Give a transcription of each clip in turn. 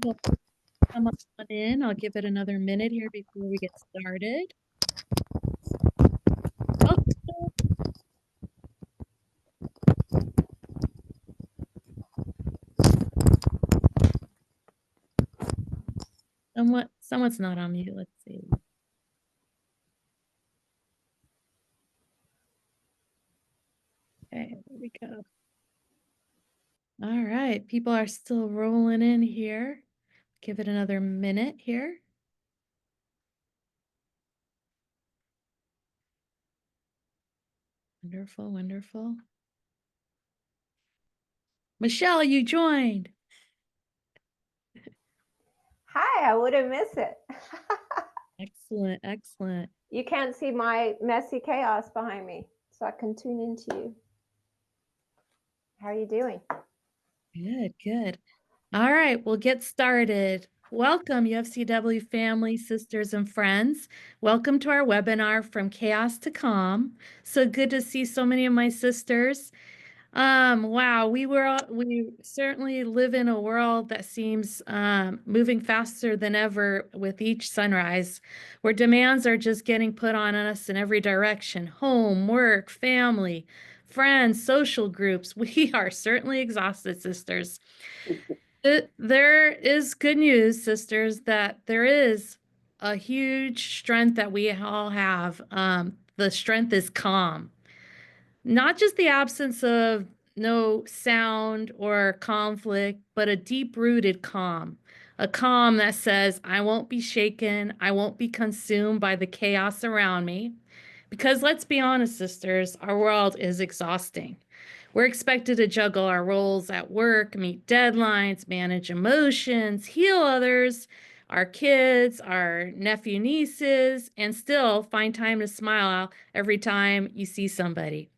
People come on in. I'll give it another minute here before we get started. Oh, someone's not on mute. Let's see. Okay, there we go. All right, people are still rolling in here. Give it another minute here. Wonderful, wonderful. Michelle, you joined. Hi, I wouldn't miss it. Excellent, excellent. You can't see my messy chaos behind me, so I can tune into you. How are you doing? Good, good. All right, we'll get started. Welcome, UFCW family, sisters, and friends. Welcome to our webinar, From Chaos to Calm. So good to see so many of my sisters. Wow, we certainly live in a world that seems moving faster than ever with each sunrise, where demands are just getting put on us in every direction: home, work, family, friends, social groups. We are certainly exhausted, sisters. There is good news, sisters, that there is a huge strength that we all have. The strength is calm, not just the absence of no sound or conflict, but a deep-rooted calm. A calm that says, I won't be shaken, I won't be consumed by the chaos around me. Because let's be honest, sisters, our world is exhausting. We're expected to juggle our roles at work, meet deadlines, manage emotions, heal others, our kids, our nephew, nieces, and still find time to smile every time you see somebody.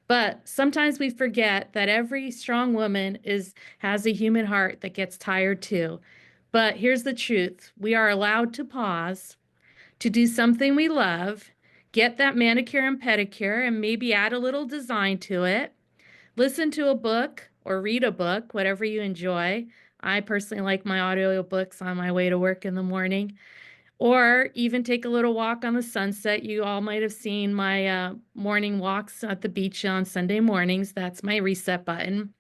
But sometimes we forget that every strong woman has a human heart that gets tired too. But here's the truth. We are allowed to pause, to do something we love, get that manicure and pedicure, and maybe add a little design to it. Listen to a book or read a book, whatever you enjoy. I personally like my audiobooks on my way to work in the morning, or even take a little walk on the sunset. You all might have seen my morning walks at the beach on Sunday mornings. That's my reset button.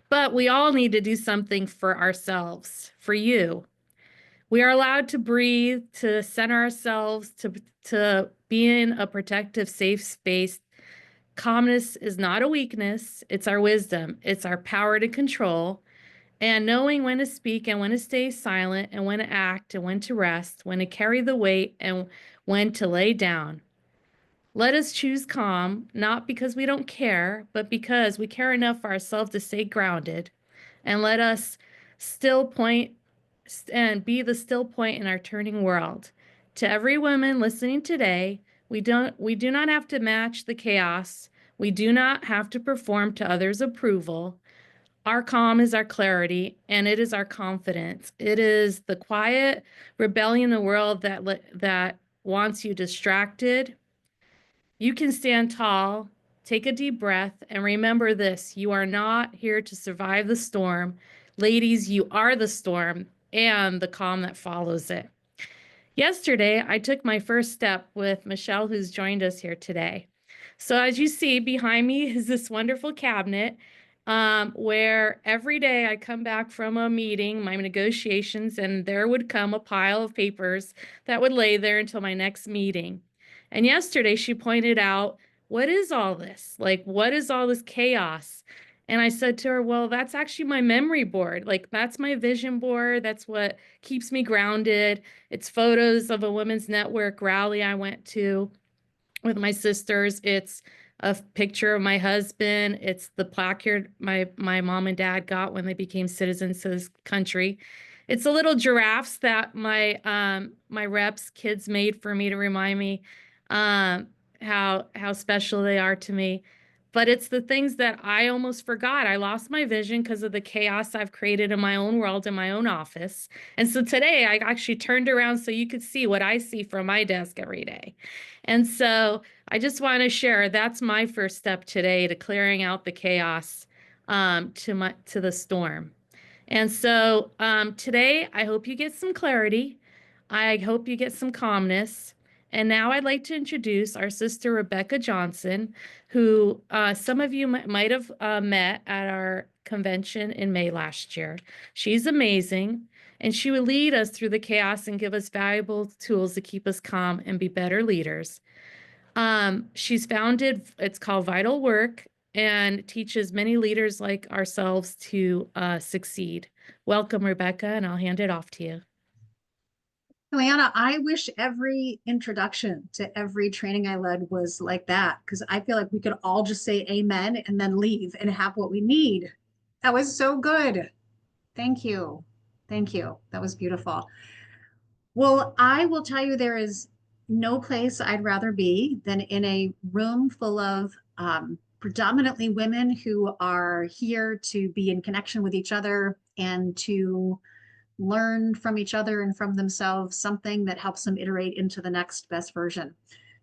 But we all need to do something for ourselves, for you. We are allowed to breathe, to center ourselves, to be in a protective, safe space. Calmness is not a weakness, it's our wisdom, it's our power to control. And knowing when to speak and when to stay silent and when to act and when to rest, when to carry the weight and when to lay down. Let us choose calm, not because we don't care, but because we care enough for ourselves to stay grounded. And let us still point and be the still point in our turning world. To every woman listening today, we do not have to match the chaos. We do not have to perform to others' approval. Our calm is our clarity, and it is our confidence. It is the quiet rebellion in the world that wants you distracted. You can stand tall, take a deep breath, and remember this: you are not here to survive the storm. Ladies, you are the storm and the calm that follows it. Yesterday, I took my first step with Michelle, who's joined us here today. So as you see behind me is this wonderful cabinet where every day I come back from a meeting, my negotiations, and there would come a pile of papers that would lay there until my next meeting. And yesterday she pointed out, what is all this? Like, what is all this chaos? And I said to her, well, that's actually my memory board. Like, that's my vision board. That's what keeps me grounded. It's photos of a women's network rally I went to with my sisters. It's a picture of my husband. It's the placard my mom and dad got when they became citizens of this country. It's the little giraffes that my reps kids made for me to remind me how special they are to me. But it's the things that I almost forgot. I lost my vision because of the chaos I've created in my own world, in my own office. And so today I actually turned around so you could see what I see from my desk every day. And so I just want to share that's my first step today to clearing out the chaos to the storm. And so today, I hope you get some clarity. I hope you get some calmness. And now I'd like to introduce our sister, Rebecca Johnson, who some of you might have met at our convention in May last year. She's amazing, and she will lead us through the chaos and give us valuable tools to keep us calm and be better leaders. She's founded, it's called Vital Work, and teaches many leaders like ourselves to succeed. Welcome, Rebecca, and I'll hand it off to you. Leanna, I wish every introduction to every training I led was like that, because I feel like we could all just say amen and then leave and have what we need. That was so good. Thank you. Thank you. That was beautiful. Well, I will tell you, there is no place I'd rather be than in a room full of predominantly women who are here to be in connection with each other and to learn from each other and from themselves something that helps them iterate into the next best version.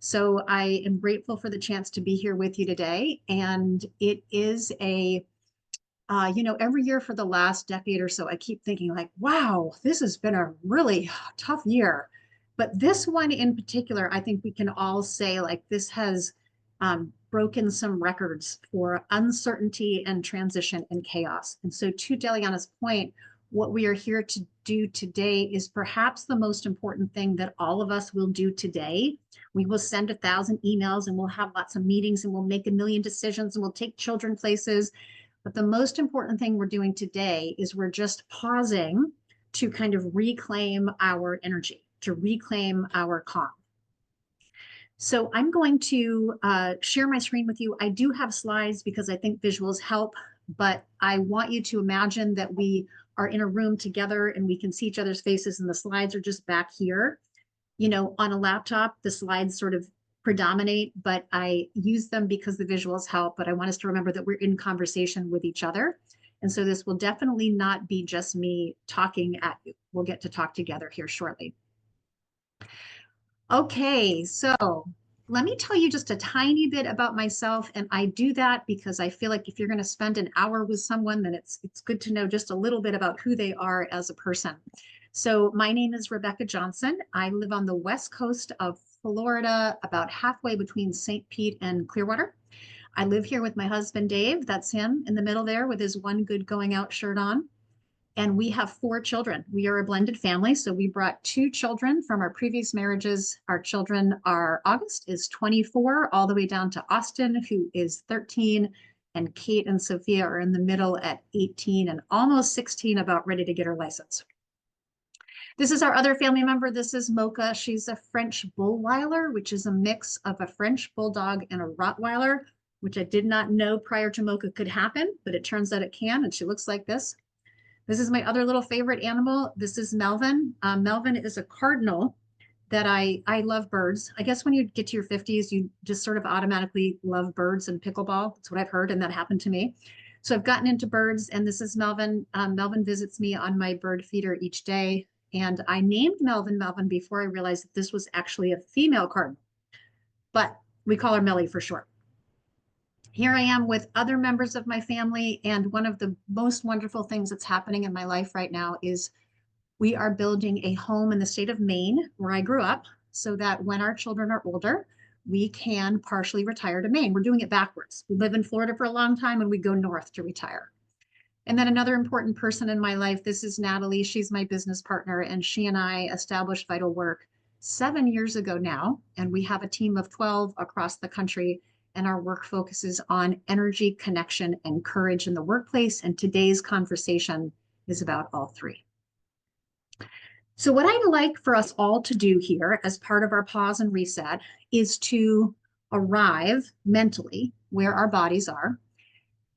So I am grateful for the chance to be here with you today. And it is every year for the last decade or so, I keep thinking like, wow, this has been a really tough year. But this one in particular, I think we can all say like this has broken some records for uncertainty and transition and chaos. And so to Deliana's point, what we are here to do today is perhaps the most important thing that all of us will do today. We will send 1,000 emails and we'll have lots of meetings and we'll make a million decisions and we'll take children places. But the most important thing we're doing today is we're just pausing to kind of reclaim our energy, to reclaim our calm. So I'm going to share my screen with you. I do have slides because I think visuals help, but I want you to imagine that we are in a room together and we can see each other's faces and the slides are just back here. You know, on a laptop, the slides sort of predominate, but I use them because the visuals help. But I want us to remember that we're in conversation with each other. And so this will definitely not be just me talking at you. We'll get to talk together here shortly. Okay, so let me tell you just a tiny bit about myself. And I do that because I feel like if you're going to spend an hour with someone, then it's good to know just a little bit about who they are as a person. So my name is Rebecca Johnson. I live on the west coast of Florida, about halfway between St. Pete and Clearwater. I live here with my husband, Dave. That's him in the middle there with his one good going out shirt on. And we have 4 children. We are a blended family. So we brought 2 children from our previous marriages. Our children are August is 24, all the way down to Austin, who is 13. And Kate and Sophia are in the middle at 18 and almost 16, about ready to get her license. This is our other family member. This is Mocha. She's a French Bullweiler, which is a mix of a French Bulldog and a Rottweiler, which I did not know prior to Mocha could happen, but it turns out it can, and she looks like this. This is my other little favorite animal. This is Melvin. Melvin is a cardinal that I love birds. I guess when you get to your 50s, you just sort of automatically love birds and pickleball. That's what I've heard, and that happened to me. So I've gotten into birds, and this is Melvin. Melvin visits me on my bird feeder each day. And I named Melvin before I realized that this was actually a female cardinal, but we call her Melly for short. Here I am with other members of my family. And one of the most wonderful things that's happening in my life right now is we are building a home in the state of Maine, where I grew up, so that when our children are older, we can partially retire to Maine. We're doing it backwards. We live in Florida for a long time and we go north to retire. And then another important person in my life, this is Natalie. She's my business partner, and she and I established Vital Work 7 years ago now. And we have a team of 12 across the country, and our work focuses on energy, connection, and courage in the workplace. And today's conversation is about all 3. So what I'd like for us all to do here as part of our pause and reset is to arrive mentally where our bodies are.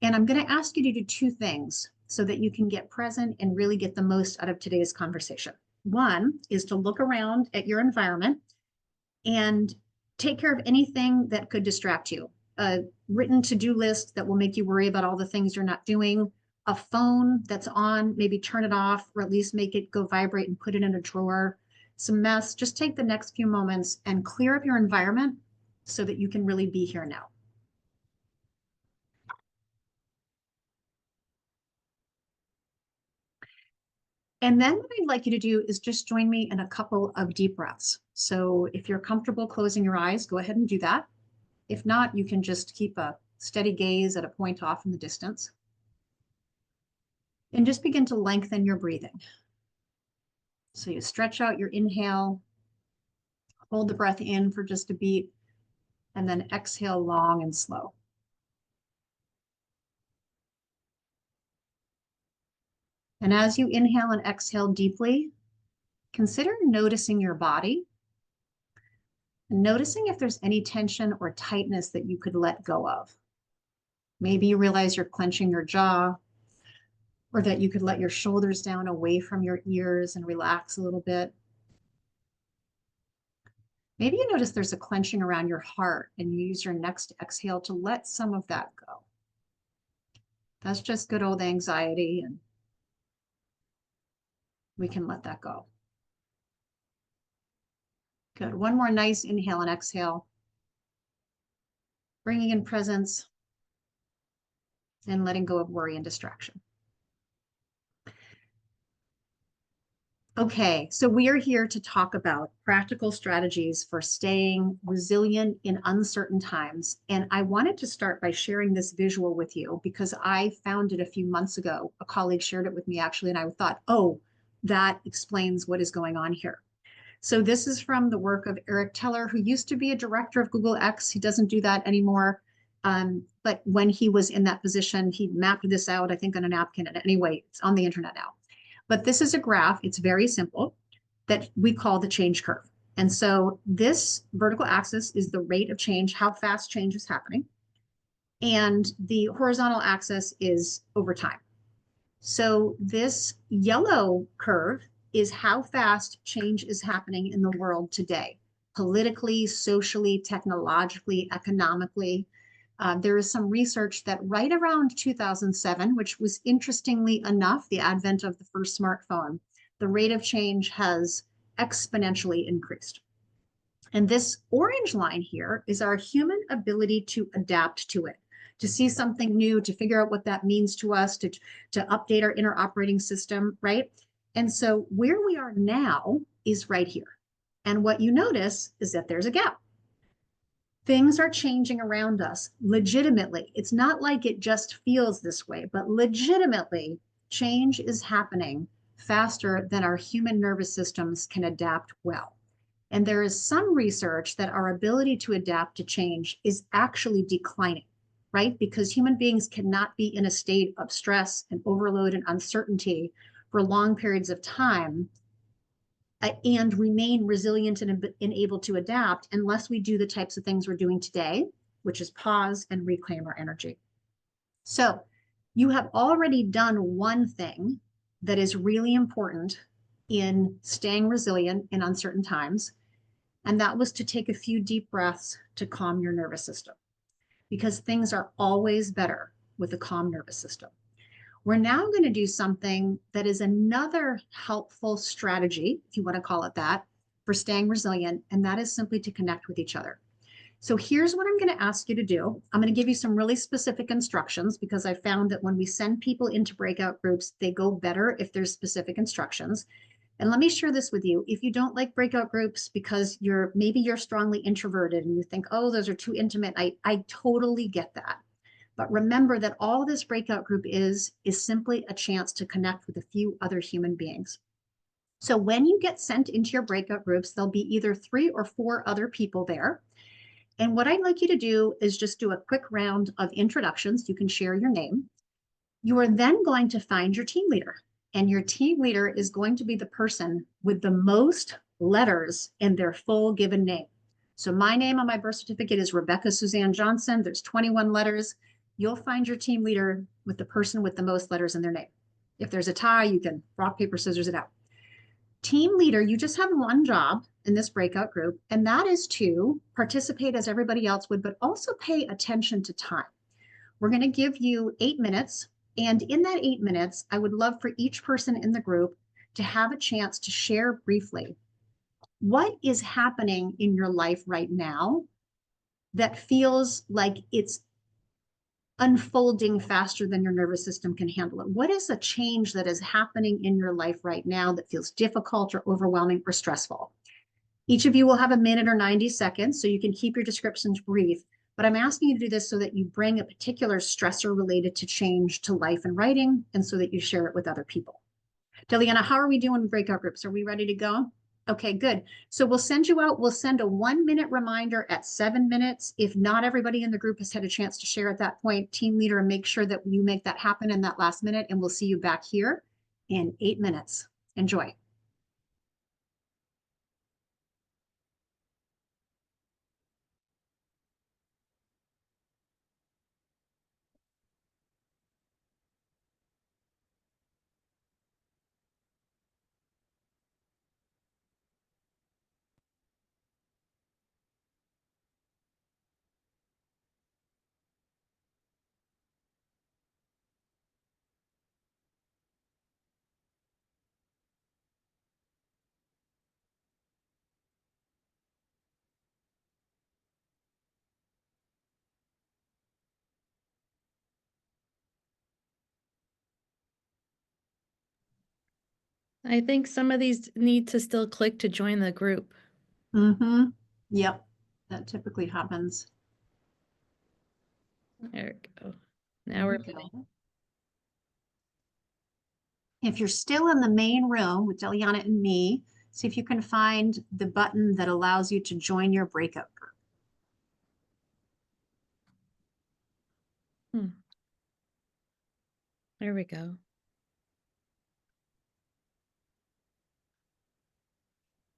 And I'm going to ask you to do 2 things so that you can get present and really get the most out of today's conversation. One is to look around at your environment and take care of anything that could distract you. A written to-do list that will make you worry about all the things you're not doing. A phone that's on, maybe turn it off, or at least make it go vibrate and put it in a drawer. Some mess. Just take the next few moments and clear up your environment so that you can really be here now. And then what I'd like you to do is just join me in a couple of deep breaths. So if you're comfortable closing your eyes, go ahead and do that. If not, you can just keep a steady gaze at a point off in the distance. And just begin to lengthen your breathing. So you stretch out your inhale, hold the breath in for just a beat, and then exhale long and slow. And as you inhale and exhale deeply, consider noticing your body and noticing if there's any tension or tightness that you could let go of. Maybe you realize you're clenching your jaw, or that you could let your shoulders down away from your ears and relax a little bit. Maybe you notice there's a clenching around your heart and you use your next exhale to let some of that go. That's just good old anxiety, and we can let that go. Good. One more nice inhale and exhale. Bringing in presence and letting go of worry and distraction. Okay, so we are here to talk about practical strategies for staying resilient in uncertain times. And I wanted to start by sharing this visual with you because I found it a few months ago. A colleague shared it with me actually, and I thought, oh, that explains what is going on here. So this is from the work of Eric Teller, who used to be a director of Google X. He doesn't do that anymore. But when he was in that position, he mapped this out, I think, on a napkin. And anyway, it's on the internet now. But this is a graph, it's very simple, that we call the change curve. And so this vertical axis is the rate of change, how fast change is happening. And the horizontal axis is over time. So this yellow curve is how fast change is happening in the world today, politically, socially, technologically, economically. There is some research that right around 2007, which was interestingly enough, the advent of the first smartphone, the rate of change has exponentially increased. And this orange line here is our human ability to adapt to it, to see something new, to figure out what that means to us, to update our inner operating system, right? And so where we are now is right here. And what you notice is that there's a gap. Things are changing around us legitimately. It's not like it just feels this way, but legitimately, change is happening faster than our human nervous systems can adapt well. And there is some research that our ability to adapt to change is actually declining, right? Because human beings cannot be in a state of stress and overload and uncertainty for long periods of time and remain resilient and able to adapt unless we do the types of things we're doing today, which is pause and reclaim our energy. So you have already done one thing that is really important in staying resilient in uncertain times, and that was to take a few deep breaths to calm your nervous system, because things are always better with a calm nervous system. We're now going to do something that is another helpful strategy, if you want to call it that, for staying resilient, and that is simply to connect with each other. So here's what I'm going to ask you to do. I'm going to give you some really specific instructions because I found that when we send people into breakout groups, they go better if there's specific instructions. And let me share this with you. If you don't like breakout groups because maybe you're strongly introverted and you think, oh, those are too intimate, I totally get that. But remember that all this breakout group is simply a chance to connect with a few other human beings. So when you get sent into your breakout groups, there'll be either 3 or 4 other people there. And what I'd like you to do is just do a quick round of introductions. You can share your name. You are then going to find your team leader. And your team leader is going to be the person with the most letters in their full given name. So my name on my birth certificate is Rebecca Suzanne Johnson. There's 21 letters. You'll find your team leader with the person with the most letters in their name. If there's a tie, you can rock, paper, scissors it out. Team leader, you just have one job in this breakout group, and that is to participate as everybody else would, but also pay attention to time. We're going to give you 8 minutes. And in that 8 minutes, I would love for each person in the group to have a chance to share briefly what is happening in your life right now that feels like it's unfolding faster than your nervous system can handle it? What is a change that is happening in your life right now that feels difficult or overwhelming or stressful? Each of you will have a minute or 90 seconds, so you can keep your descriptions brief. But I'm asking you to do this so that you bring a particular stressor related to change to life and writing, and so that you share it with other people. Deliana, how are we doing in breakout groups? Are we ready to go? Okay, good. So we'll send you out. We'll send a 1-minute reminder at 7 minutes. If not everybody in the group has had a chance to share at that point, team leader, make sure that you make that happen in that last minute, and we'll see you back here in 8 minutes. Enjoy. I think some of these need to still click to join the group. Mm-hmm. Yep, that typically happens. There we go. Now There we're we moving. go. If you're still in the main room with Deliana and me, see if you can find the button that allows you to join your breakout group. There we go.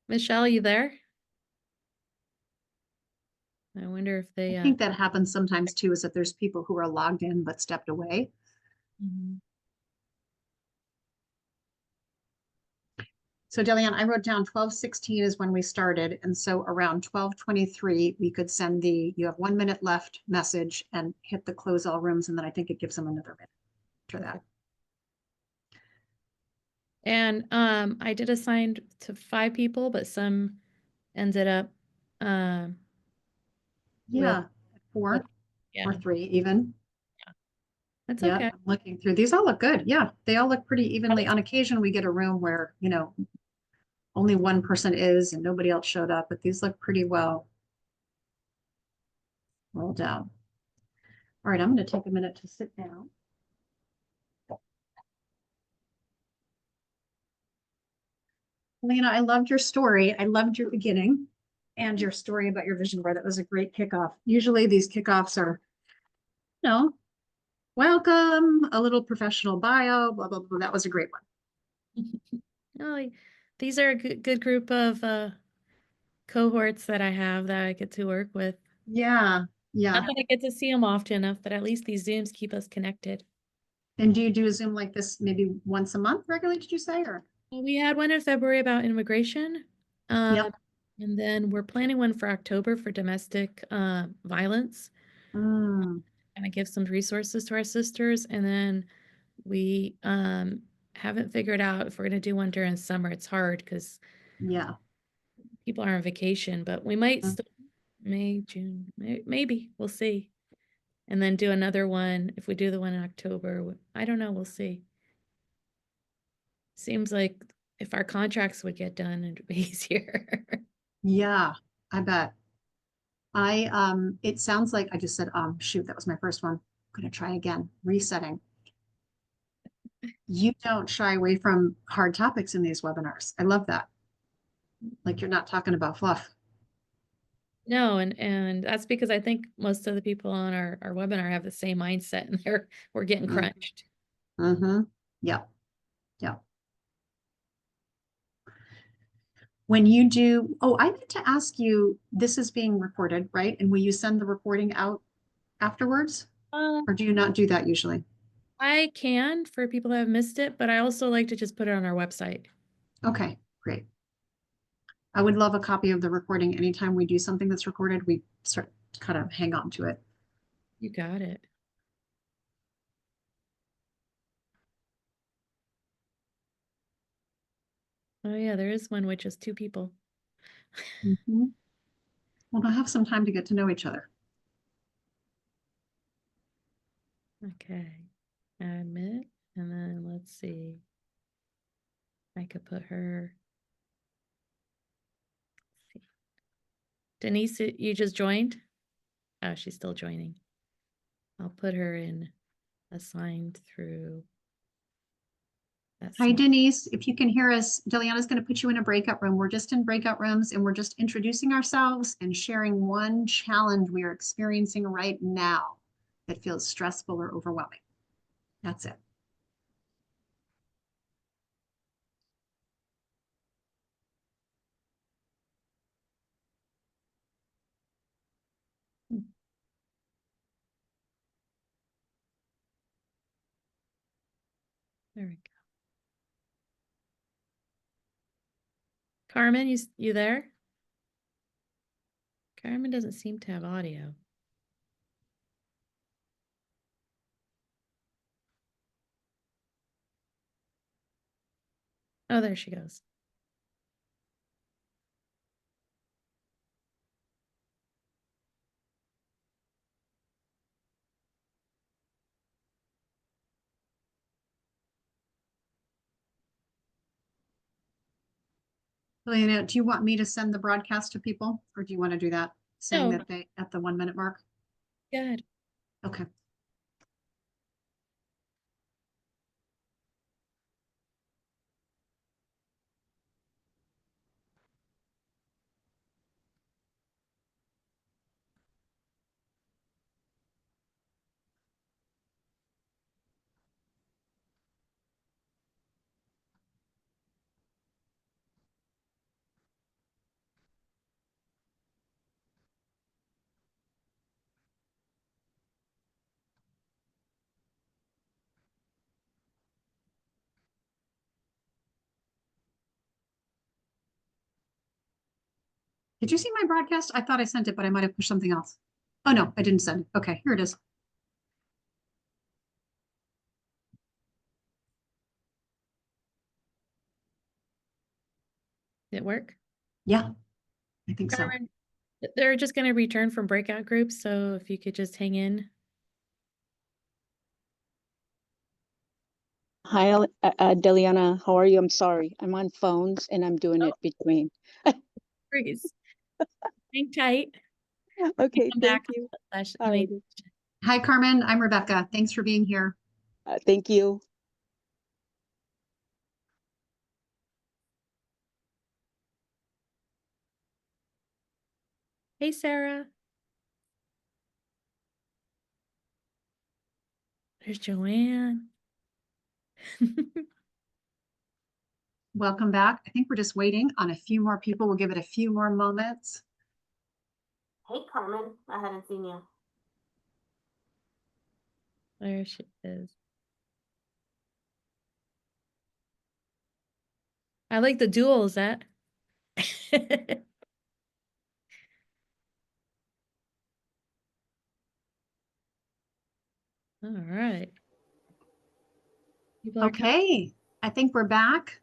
Michelle, you there? I wonder if they I think that happens sometimes too, is that there's people who are logged in but stepped away. Mhm. So Deliana, I wrote down 12:16 is when we started. And so around 12:23, we could send the, you have 1 minute left message and hit the close all rooms. And then I think it gives them another minute after that. And I did assign to 5 people, but some ended up Yeah, 4 yeah, or 3 even. that's Yeah, okay. I'm looking through. These all look good. Yeah, they all look pretty evenly. On occasion, we get a room where, you know, only one person is and nobody else showed up, but these look pretty well rolled out. All right, I'm going to take a minute to sit down. Lena, I loved your story. I loved your beginning and your story about your vision board. That was a great kickoff. Usually these kickoffs are, you know, welcome, a little professional bio, blah, blah, blah. That was a great one. Oh, these are a good group of cohorts that I have that I get to work with. Yeah, yeah. Not that I get to see them often enough, but at least these Zooms keep us connected. And do you do a Zoom like this maybe once a month regularly, did you say? Or We had one in February about immigration. Yep. And then we're planning one for October for domestic violence. Mm, And I give some resources to our sisters. And then we haven't figured out if we're going to do one during summer. It's hard because yeah. people are on vacation, but we might Mm. still May, June, maybe we'll see. And then do another one if we do the one in October. I don't know, we'll see. Seems like if our contracts would get done, it'd be easier. Yeah, I bet. It sounds like I just said, shoot, that was my first one. I'm gonna try again, resetting. You don't shy away from hard topics in these webinars. I love that. Like you're not talking about fluff. No, and that's because I think most of the people on our webinar have the same mindset and we're getting crunched. Mm-hmm. Yeah. Yeah. When you do, oh, I meant to ask you, this is being recorded, right? And will you send the recording out afterwards? Or do you not do that usually? I can for people that have missed it, but I also like to just put it on our website. Okay, great. I would love a copy of the recording. Anytime we do something that's recorded, we start to kind of hang on to it. You got it. Oh yeah, there is one with just 2 people. Mm-hmm. We'll have some time to get to know each other. Okay. Admit. And then let's see. I could put her. Let's see. Denise, you just joined? Oh, she's still joining. I'll put her in assigned through. Hi, Denise. If you can hear us, Deliana's going to put you in a breakout room. We're just in breakout rooms and we're just introducing ourselves and sharing one challenge we are experiencing right now that feels stressful or overwhelming. That's it. There we go. Carmen, you there? Carmen doesn't seem to have audio. Oh, there she goes. Deliana, do you want me to send the broadcast to people or do you want to do that? Saying No. that they at the 1 minute mark? Good. Okay. Did you see my broadcast? I thought I sent it, but I might have pushed something else. Oh, no, I didn't send it. Okay, here it is. Did it work? Yeah, I think so. Carmen, they're just going to return from breakout groups. So if you could just hang in. Hi, Deliana. How are you? I'm sorry. I'm on phones and I'm doing it between. Please. Hang tight. Okay, Come thank back. you. Session. Alrighty. Hi, Carmen. I'm Rebecca. Thanks for being here. Thank you. Hey, Sarah. There's Joanne. Welcome back. I think we're just waiting on a few more people. We'll give it a few more moments. Hey, Carmen. I hadn't seen you. There she is. I like the dual, is that? All right. People are coming. Okay, I think we're back.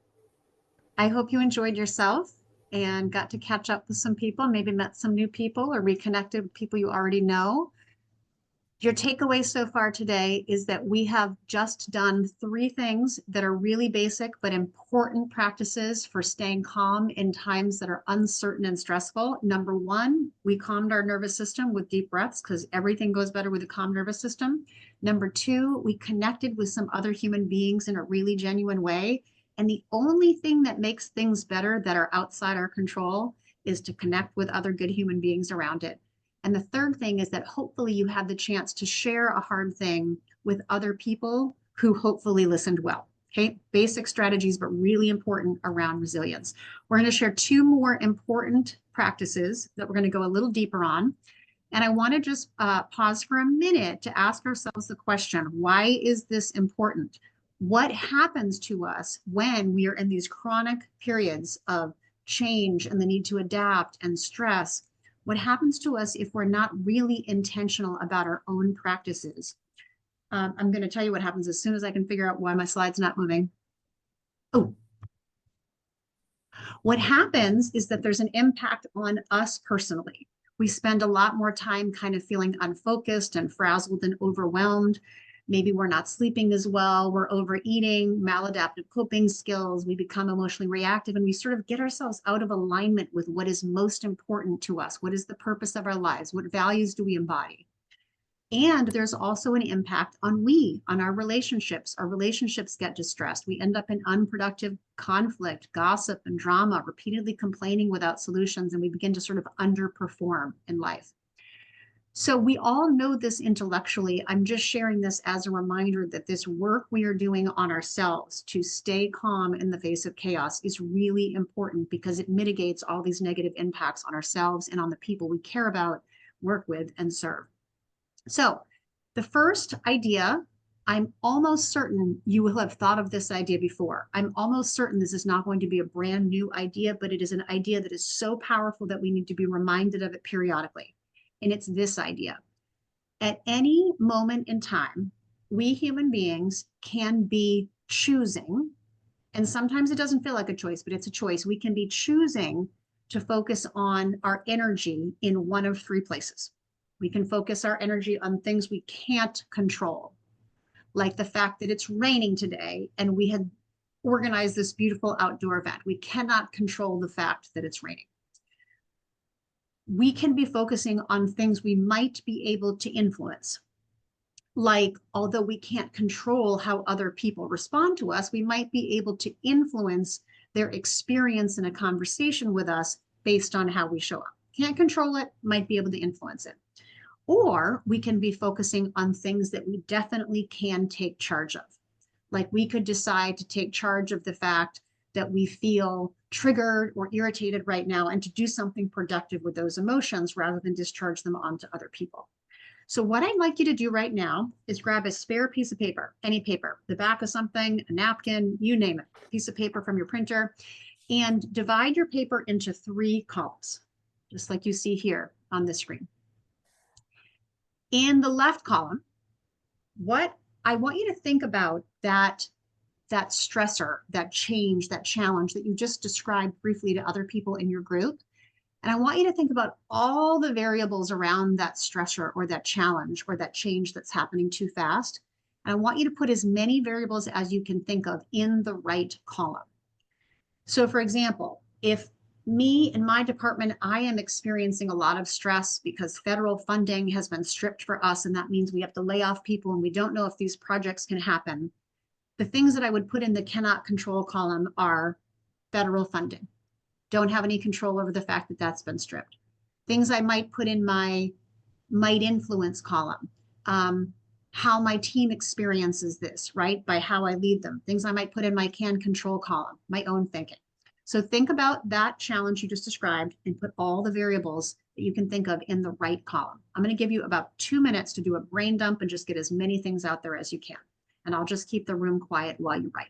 I hope you enjoyed yourself and got to catch up with some people, maybe met some new people or reconnected with people you already know. Your takeaway so far today is that we have just done 3 things that are really basic but important practices for staying calm in times that are uncertain and stressful. Number 1, we calmed our nervous system with deep breaths because everything goes better with a calm nervous system. Number 2, we connected with some other human beings in a really genuine way. And the only thing that makes things better that are outside our control is to connect with other good human beings around it. And the third thing is that hopefully you had the chance to share a hard thing with other people who hopefully listened well. Okay, basic strategies, but really important around resilience. We're going to share 2 more important practices that we're going to go a little deeper on. And I want to just pause for a minute to ask ourselves the question, why is this important? What happens to us when we are in these chronic periods of change and the need to adapt and stress? What happens to us if we're not really intentional about our own practices? I'm going to tell you what happens as soon as I can figure out why my slide's not moving. Oh, what happens is that there's an impact on us personally. We spend a lot more time kind of feeling unfocused and frazzled and overwhelmed. Maybe we're not sleeping as well, we're overeating, maladaptive coping skills, we become emotionally reactive, and we sort of get ourselves out of alignment with what is most important to us. What is the purpose of our lives? What values do we embody? And there's also an impact on our relationships. Our relationships get distressed. We end up in unproductive conflict, gossip, and drama, repeatedly complaining without solutions, and we begin to sort of underperform in life. So we all know this intellectually. I'm just sharing this as a reminder that this work we are doing on ourselves to stay calm in the face of chaos is really important because it mitigates all these negative impacts on ourselves and on the people we care about, work with, and serve. So the first idea, I'm almost certain you will have thought of this idea before. I'm almost certain this is not going to be a brand new idea, but it is an idea that is so powerful that we need to be reminded of it periodically. And it's this idea. At any moment in time, we human beings can be choosing, and sometimes it doesn't feel like a choice, but it's a choice. We can be choosing to focus on our energy in one of three places. We can focus our energy on things we can't control, like the fact that it's raining today and we had organized this beautiful outdoor event. We cannot control the fact that it's raining. We can be focusing on things we might be able to influence. Like, although we can't control how other people respond to us, we might be able to influence their experience in a conversation with us based on how we show up. Can't control it, might be able to influence it. Or we can be focusing on things that we definitely can take charge of. Like we could decide to take charge of the fact that we feel triggered or irritated right now and to do something productive with those emotions rather than discharge them onto other people. So what I'd like you to do right now is grab a spare piece of paper, any paper, the back of something, a napkin, you name it, piece of paper from your printer, and divide your paper into 3 columns, just like you see here on the screen. In the left column, what I want you to think about that stressor, that change, that challenge that you just described briefly to other people in your group. And I want you to think about all the variables around that stressor or that challenge or that change that's happening too fast. And I want you to put as many variables as you can think of in the right column. So for example, if me and my department, I am experiencing a lot of stress because federal funding has been stripped for us, and that means we have to lay off people and we don't know if these projects can happen. The things that I would put in the cannot control column are federal funding. Don't have any control over the fact that that's been stripped. Things I might put in my might influence column. How my team experiences this, right? By how I lead them. Things I might put in my can control column, my own thinking. So think about that challenge you just described and put all the variables that you can think of in the right column. I'm going to give you about 2 minutes to do a brain dump and just get as many things out there as you can. And I'll just keep the room quiet while you write.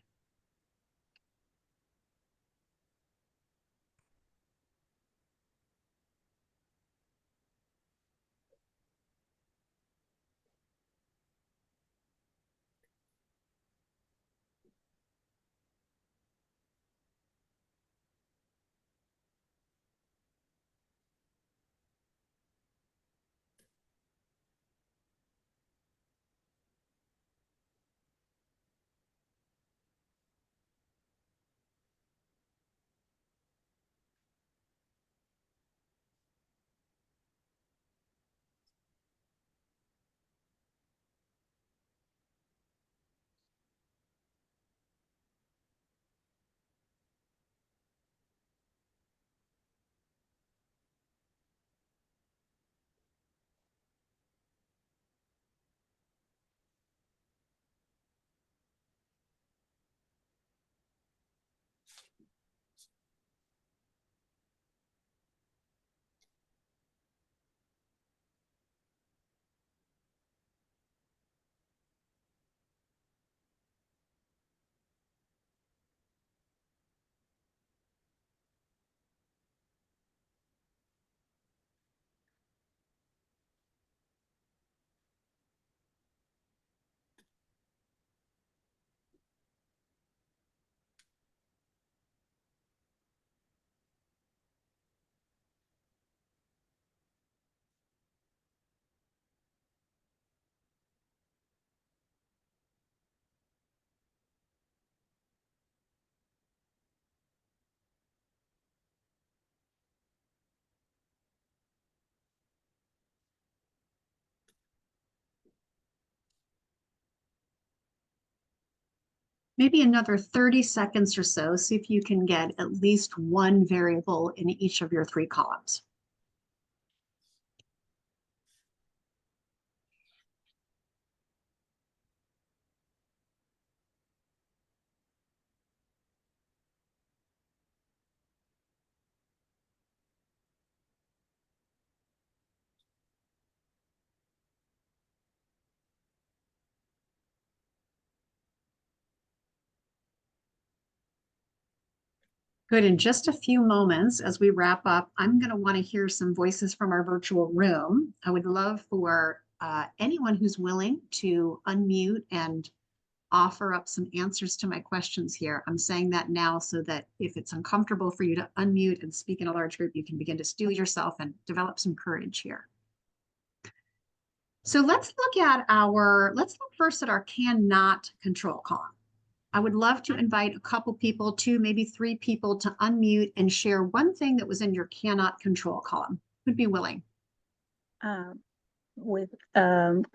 Maybe another 30 seconds or so. See if you can get at least one variable in each of your 3 columns. Good. In just a few moments, as we wrap up, I'm going to want to hear some voices from our virtual room. I would love for anyone who's willing to unmute and offer up some answers to my questions here. I'm saying that now so that if it's uncomfortable for you to unmute and speak in a large group, you can begin to steel yourself and develop some courage here. So let's look first at our cannot control column. I would love to invite a couple people, 2, maybe 3 people, to unmute and share one thing that was in your cannot control column. Who'd be willing? With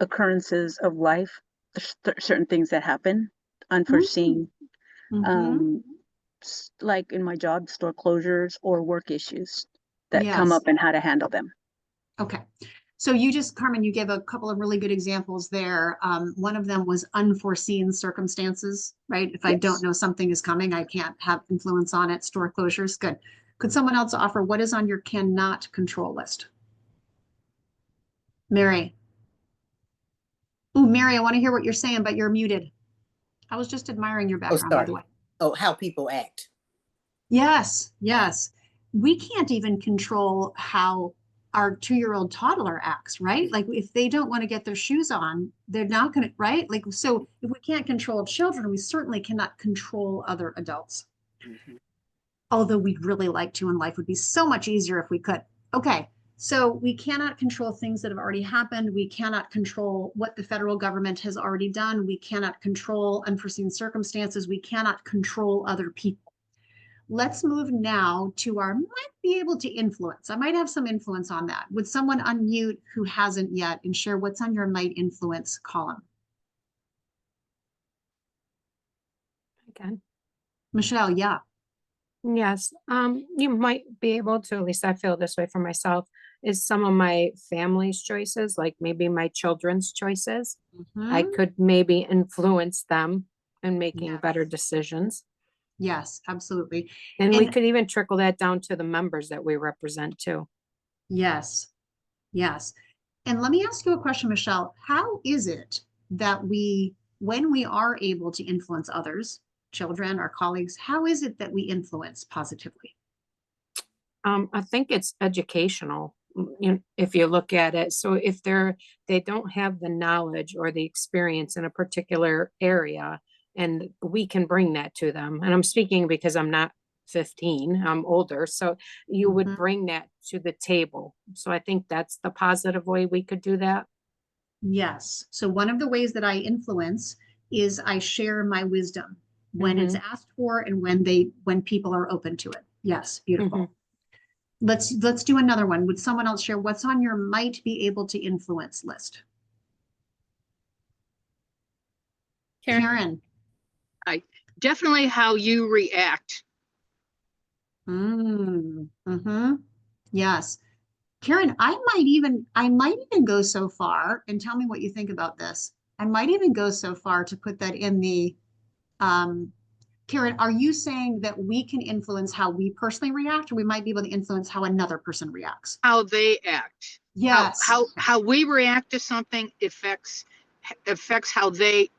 occurrences of life, certain things that happen, unforeseen, Mhm. like in my job, store closures or work issues that come Yes. up and how to handle them. Okay. So Carmen, you gave a couple of really good examples there. One of them was unforeseen circumstances, right? If I Yes. don't know something is coming, I can't have influence on it. Store closures, good. Could someone else offer what is on your cannot control list? Mary. Oh, Mary, I want to hear what you're saying, but you're muted. I was just admiring your background, by the way. Oh, how people act. Yes, yes. We can't even control how our 2-year-old toddler acts, right? Like if they don't want to get their shoes on, they're not going to, right? Like, so if we can't control children, we certainly cannot control other adults. Although we'd really like to, and life would be so much easier if we could. Okay, so we cannot control things that have already happened. We cannot control what the federal government has already done. We cannot control unforeseen circumstances. We cannot control other people. Let's move now to our might be able to influence. I might have some influence on that. Would someone unmute who hasn't yet and share what's on your might influence column? Again. Michelle, yeah. Yes, you might be able to, at least I feel this way for myself, is some of my family's choices, like maybe my children's choices. I Mhm. could maybe influence them in making Yes. better decisions. Yes, absolutely. And we And- could even trickle that down to the members that we represent too. Yes, yes. And let me ask you a question, Michelle. How is it that when we are able to influence others, children, our colleagues, how is it that we influence positively? I think it's educational, if you look at it. So if they don't have the knowledge or the experience in a particular area, and we can bring that to them. And I'm speaking because I'm not 15, I'm older. So you would Mhm. bring that to the table. So I think that's the positive way we could do that. Yes. So one of the ways that I influence is I share my wisdom when it's asked for and when people are open to it. Yes, beautiful. Let's do another one. Would someone else share what's on your might be able to influence list? Karen. Definitely how you react. Yes. Karen, I might even go so far, and tell me what you think about this. I might even go so far to put that in the, Karen, are you saying that we can influence how we personally react, or we might be able to influence how another person reacts? How they act. Yes. How we react to something affects how they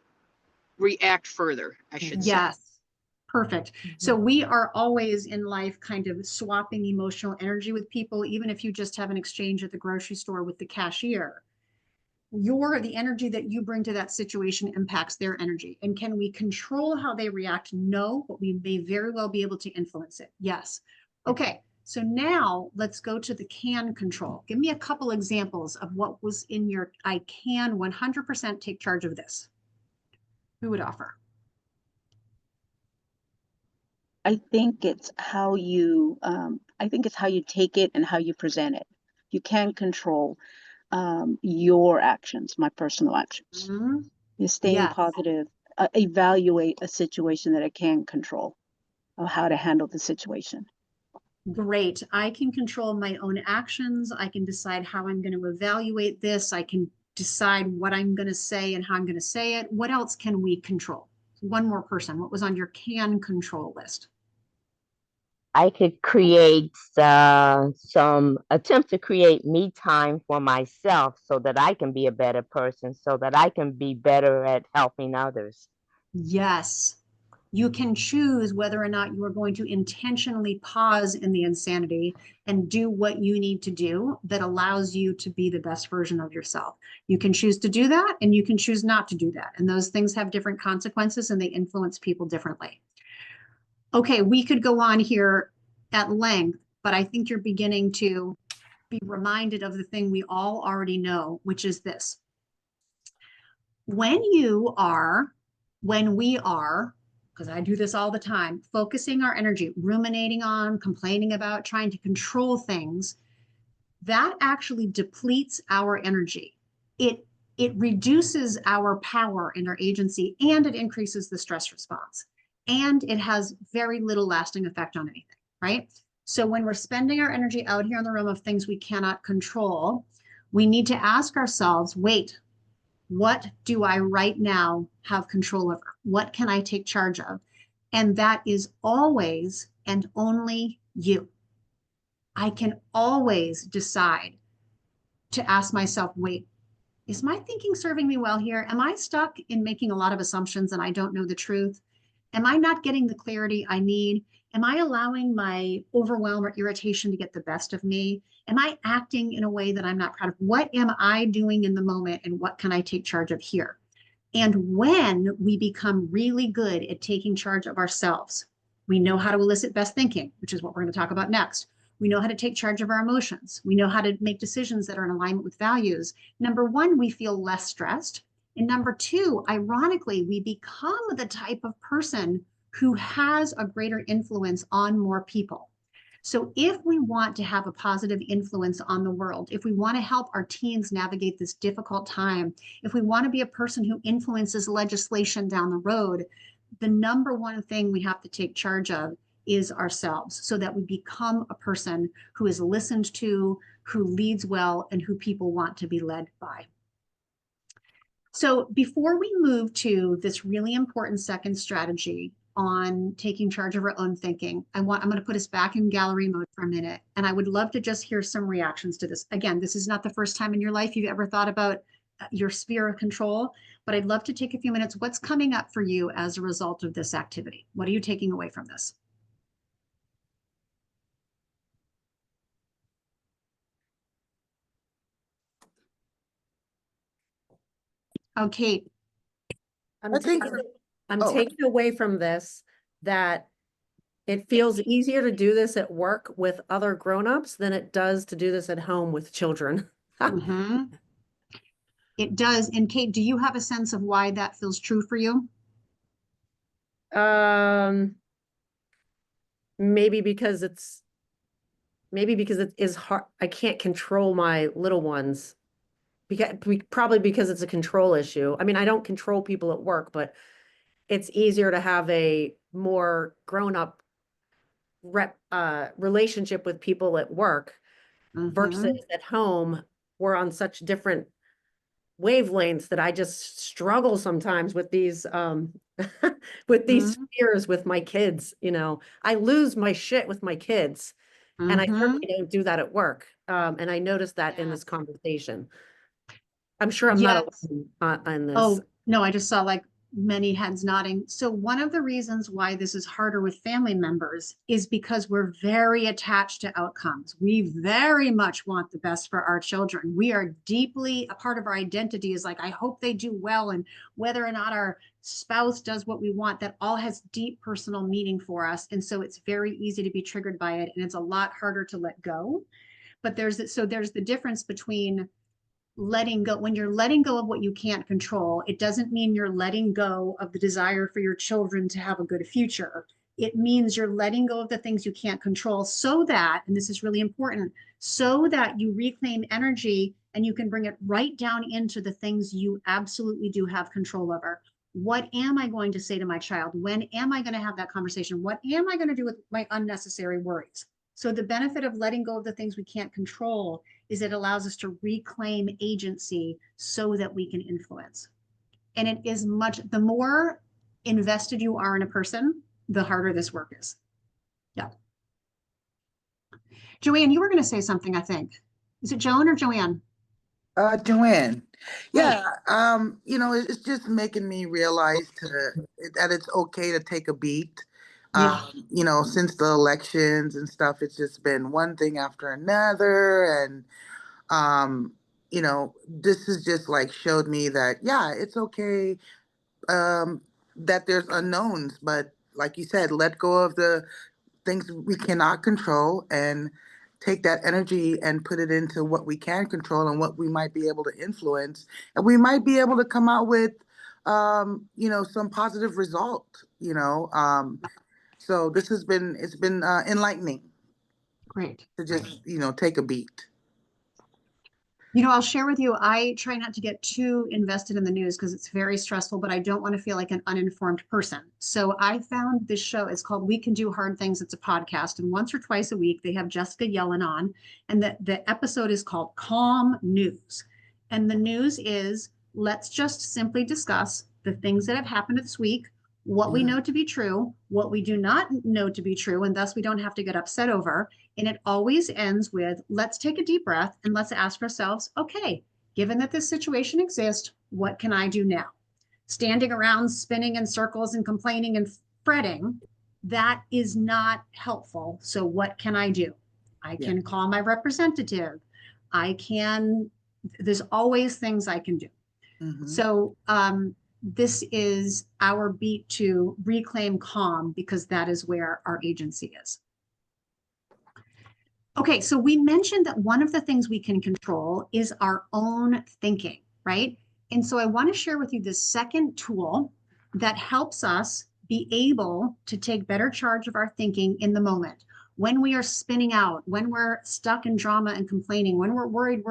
react further, I should say. Yes. Perfect. So we are always in life kind of swapping emotional energy with people, even if you just have an exchange at the grocery store with the cashier. The energy that you bring to that situation impacts their energy. And can we control how they react? No, but we may very well be able to influence it. Yes. Okay. So now let's go to the can control. Give me a couple examples of what was in your I can 100% take charge of this. Who would offer? I think it's how you take it and how you present it. You can control your actions, my personal actions. Mhm. You're staying Yes. positive evaluate a situation that I can control, or how to handle the situation. Great. I can control my own actions. I can decide how I'm going to evaluate this. I can decide what I'm going to say and how I'm going to say it. What else can we control? One more person. What was on your can control list? I could create attempt to create me time for myself so that I can be a better person, so that I can be better at helping others. Yes. You can choose whether or not you are going to intentionally pause in the insanity and do what you need to do that allows you to be the best version of yourself. You can choose to do that, and you can choose not to do that. And those things have different consequences and they influence people differently. Okay, we could go on here at length, but I think you're beginning to be reminded of the thing we all already know, which is this. When we are, because I do this all the time, focusing our energy, ruminating on, complaining about, trying to control things, that actually depletes our energy. It reduces our power and our agency, and it increases the stress response. And it has very little lasting effect on anything, right? So when we're spending our energy out here in the realm of things we cannot control, we need to ask ourselves, wait, what do I right now have control over? What can I take charge of? And that is always and only you. I can always decide to ask myself, wait, is my thinking serving me well here? Am I stuck in making a lot of assumptions and I don't know the truth? Am I not getting the clarity I need? Am I allowing my overwhelm or irritation to get the best of me? Am I acting in a way that I'm not proud of? What am I doing in the moment, and what can I take charge of here? And when we become really good at taking charge of ourselves, we know how to elicit best thinking, which is what we're going to talk about next. We know how to take charge of our emotions. We know how to make decisions that are in alignment with values. Number one, we feel less stressed. And number two, ironically, we become the type of person who has a greater influence on more people. So if we want to have a positive influence on the world, if we want to help our teens navigate this difficult time, if we want to be a person who influences legislation down the road, the number one thing we have to take charge of is ourselves, so that we become a person who is listened to, who leads well, and who people want to be led by. So before we move to this really important second strategy on taking charge of our own thinking, I'm going to put us back in gallery mode for a minute, and I would love to just hear some reactions to this. Again, this is not the first time in your life you've ever thought about your sphere of control, but I'd love to take a few minutes. What's coming up for you as a result of this activity? What are you taking away from this? Okay. I'm Oh. taking away from this that it feels easier to do this at work with other grown-ups than it does to do this at home with children. Mhm. It does. And Kate, do you have a sense of why that feels true for you? Maybe because it is hard. I can't control my little ones probably because it's a control issue. I mean, I don't control people at work, but it's easier to have a more grown-up relationship with people at work versus at home. We're on such different wavelengths that I just struggle sometimes with these with these fears with my kids. You know, I lose my shit with my kids, and I certainly don't do that at work. And I noticed that in this conversation. I'm sure I'm not alone on this. Oh, no, I just saw like many heads nodding. So one of the reasons why this is harder with family members is because we're very attached to outcomes. We very much want the best for our children. We are deeply, a part of our identity is like, I hope they do well. And whether or not our spouse does what we want, that all has deep personal meaning for us. And so it's very easy to be triggered by it. And it's a lot harder to let go. But there's the difference between letting go. When you're letting go of what you can't control, it doesn't mean you're letting go of the desire for your children to have a good future. It means you're letting go of the things you can't control so that, and this is really important, so that you reclaim energy and you can bring it right down into the things you absolutely do have control over. What am I going to say to my child? When am I going to have that conversation? What am I going to do with my unnecessary worries? So the benefit of letting go of the things we can't control is it allows us to reclaim agency so that we can influence. And it is the more invested you are in a person, the harder this work is. Yeah. Joanne, you were going to say something, I think. Is it Joan or Joanne? Joanne. Yeah, it's just making me realize that it's okay to take a beat. Yeah. Since the elections and stuff, it's just been one thing after another. And, this has just like showed me that, yeah, it's okay that there's unknowns, but like you said, let go of the things we cannot control and take that energy and put it into what we can control and what we might be able to influence. And we might be able to come out with, some positive result, so it's been enlightening. Great. To just, take a beat. I'll share with you, I try not to get too invested in the news because it's very stressful, but I don't want to feel like an uninformed person. So I found this show, it's called We Can Do Hard Things. It's a podcast, and once or twice a week, they have Jessica Yellen on, and the episode is called Calm News. And the news is, let's just simply discuss the things that have happened this week, what we know to be true, what we do not know to be true, and thus we don't have to get upset over. And it always ends with, let's take a deep breath and let's ask ourselves, okay, given that this situation exists, what can I do now? Standing around spinning in circles and complaining and fretting, that is not helpful. So what can I do? I can call my representative. There's always things I can do. So this is our beat to reclaim calm, because that is where our agency is. Okay, so we mentioned that one of the things we can control is our own thinking, right? And so I want to share with you this second tool that helps us be able to take better charge of our thinking in the moment. When we are spinning out, when we're stuck in drama and complaining, when we're worried,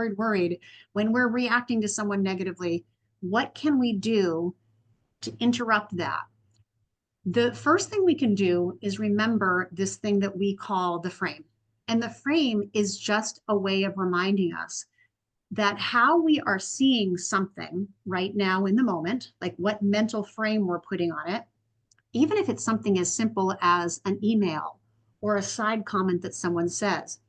when we're reacting to someone negatively, what can we do to interrupt that? The first thing we can do is remember this thing that we call the frame. And the frame is just a way of reminding us that how we are seeing something right now in the moment, like what mental frame we're putting on it, even if it's something as simple as an email or a side comment that someone says.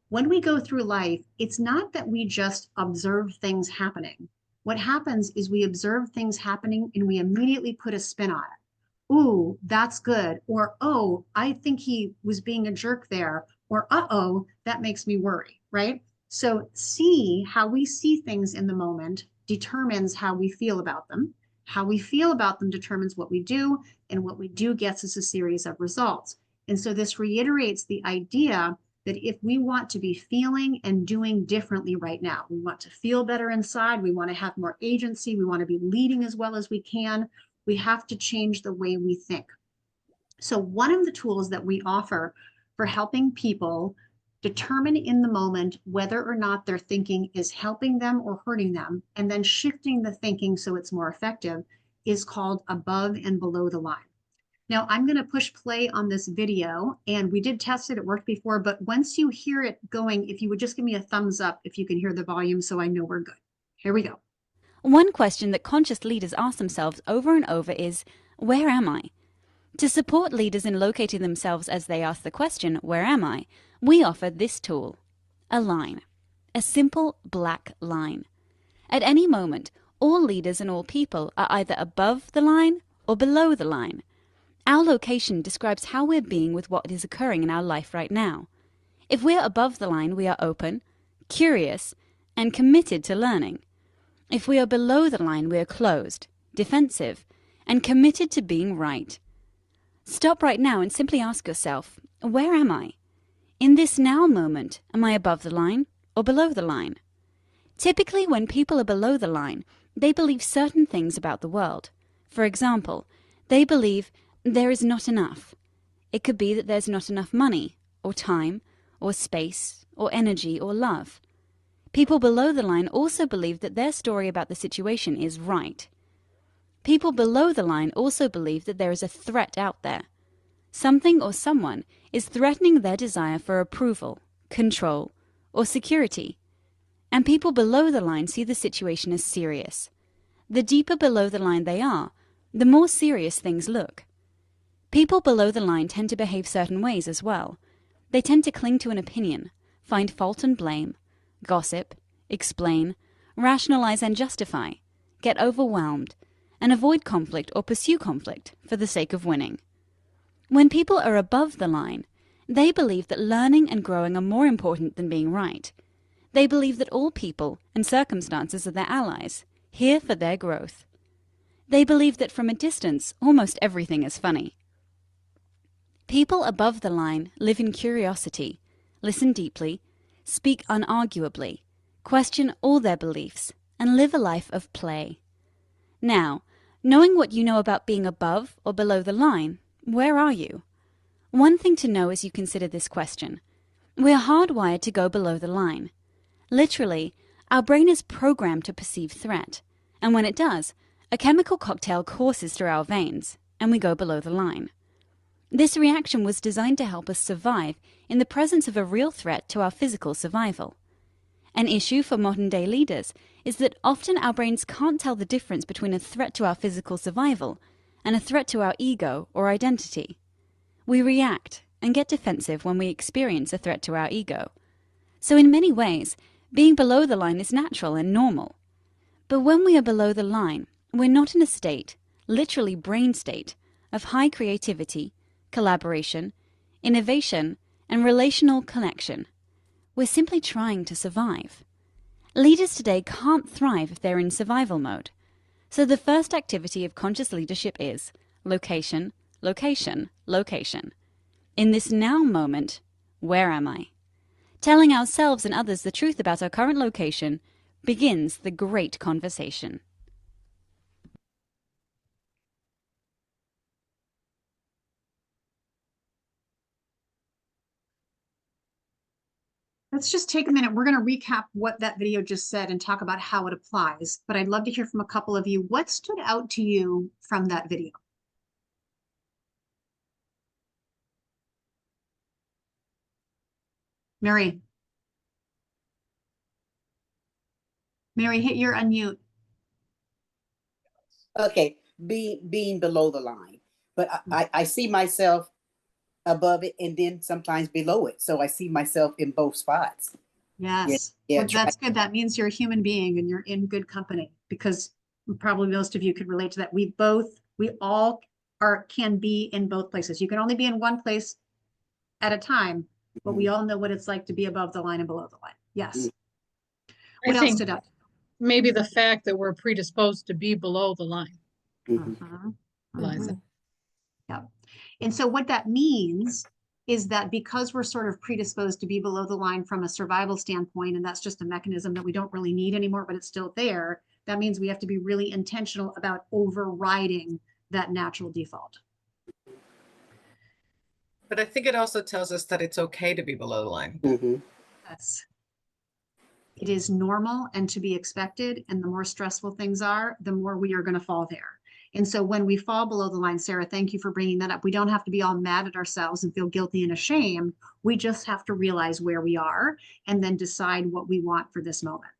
When we go through life, it's not that we just observe things happening. What happens is we observe things happening and we immediately put a spin on it. Ooh, that's good. Or, oh, I think he was being a jerk there. Or, uh-oh, that makes me worry, right? So see how we see things in the moment determines how we feel about them. How we feel about them determines what we do, and what we do gets us a series of results. And so this reiterates the idea that if we want to be feeling and doing differently right now, we want to feel better inside, we want to have more agency, we want to be leading as well as we can, we have to change the way we think. So one of the tools that we offer for helping people determine in the moment whether or not their thinking is helping them or hurting them, and then shifting the thinking so it's more effective, is called above and below the line. Now I'm going to push play on this video, and we did test it, it worked before, but once you hear it going, if you would just give me a thumbs up if you can hear the volume so I know we're good. Here we go. One question that conscious leaders ask themselves over and over is, where am I? To support leaders in locating themselves as they ask the question, where am I? We offer this tool, a line, a simple black line. At any moment, all leaders and all people are either above the line or below the line. Our location describes how we're being with what is occurring in our life right now. If we're above the line, we are open, curious, and committed to learning. If we are below the line, we are closed, defensive, and committed to being right. Stop right now and simply ask yourself, where am I? In this now moment, am I above the line or below the line? Typically, when people are below the line, they believe certain things about the world. For example, they believe there is not enough. It could be that there's not enough money, or time, or space, or energy, or love. People below the line also believe that their story about the situation is right. People below the line also believe that there is a threat out there. Something or someone is threatening their desire for approval, control, or security. And people below the line see the situation as serious. The deeper below the line they are, the more serious things look. People below the line tend to behave certain ways as well. They tend to cling to an opinion, find fault and blame, gossip, explain, rationalize and justify, get overwhelmed, and avoid conflict or pursue conflict for the sake of winning. When people are above the line, they believe that learning and growing are more important than being right. They believe that all people and circumstances are their allies, here for their growth. They believe that from a distance, almost everything is funny. People above the line live in curiosity, listen deeply, speak unarguably, question all their beliefs, and live a life of play. Now, knowing what you know about being above or below the line, where are you? One thing to know as you consider this question: we are hardwired to go below the line. Literally, our brain is programmed to perceive threat, and when it does, a chemical cocktail courses through our veins, and we go below the line. This reaction was designed to help us survive in the presence of a real threat to our physical survival. An issue for modern-day leaders is that often our brains can't tell the difference between a threat to our physical survival and a threat to our ego or identity. We react and get defensive when we experience a threat to our ego. So in many ways, being below the line is natural and normal. But when we are below the line, we're not in a state, literally brain state, of high creativity, collaboration, innovation, and relational connection. We're simply trying to survive. Leaders today can't thrive if they're in survival mode. So the first activity of conscious leadership is location, location, location. In this now moment, where am I? Telling ourselves and others the truth about our current location begins the great conversation. Let's just take a minute. We're going to recap what that video just said and talk about how it applies. But I'd love to hear from a couple of you. What stood out to you from that video? Mary. Mary, hit your unmute. Okay, being below the line, but I see myself above it and then sometimes below it. So I see myself in both spots. Yes. Yeah, Well, that's good. That means you're a human being and you're in good company, because probably most of you could relate to that. We all can be in both places. You can only be in one place at a time, but we all know what it's like to be above the line and below the line. Yes. What else stood out? Maybe the fact that we're predisposed to be below the line. Liza. Yeah. And so what that means is that because we're sort of predisposed to be below the line from a survival standpoint, and that's just a mechanism that we don't really need anymore, but it's still there, that means we have to be really intentional about overriding that natural default. But I think it also tells us that it's okay to be below the line. Yes. It is normal and to be expected. And the more stressful things are, the more we are going to fall there. And so when we fall below the line, Sarah, thank you for bringing that up. We don't have to be all mad at ourselves and feel guilty and ashamed. We just have to realize where we are and then decide what we want for this moment.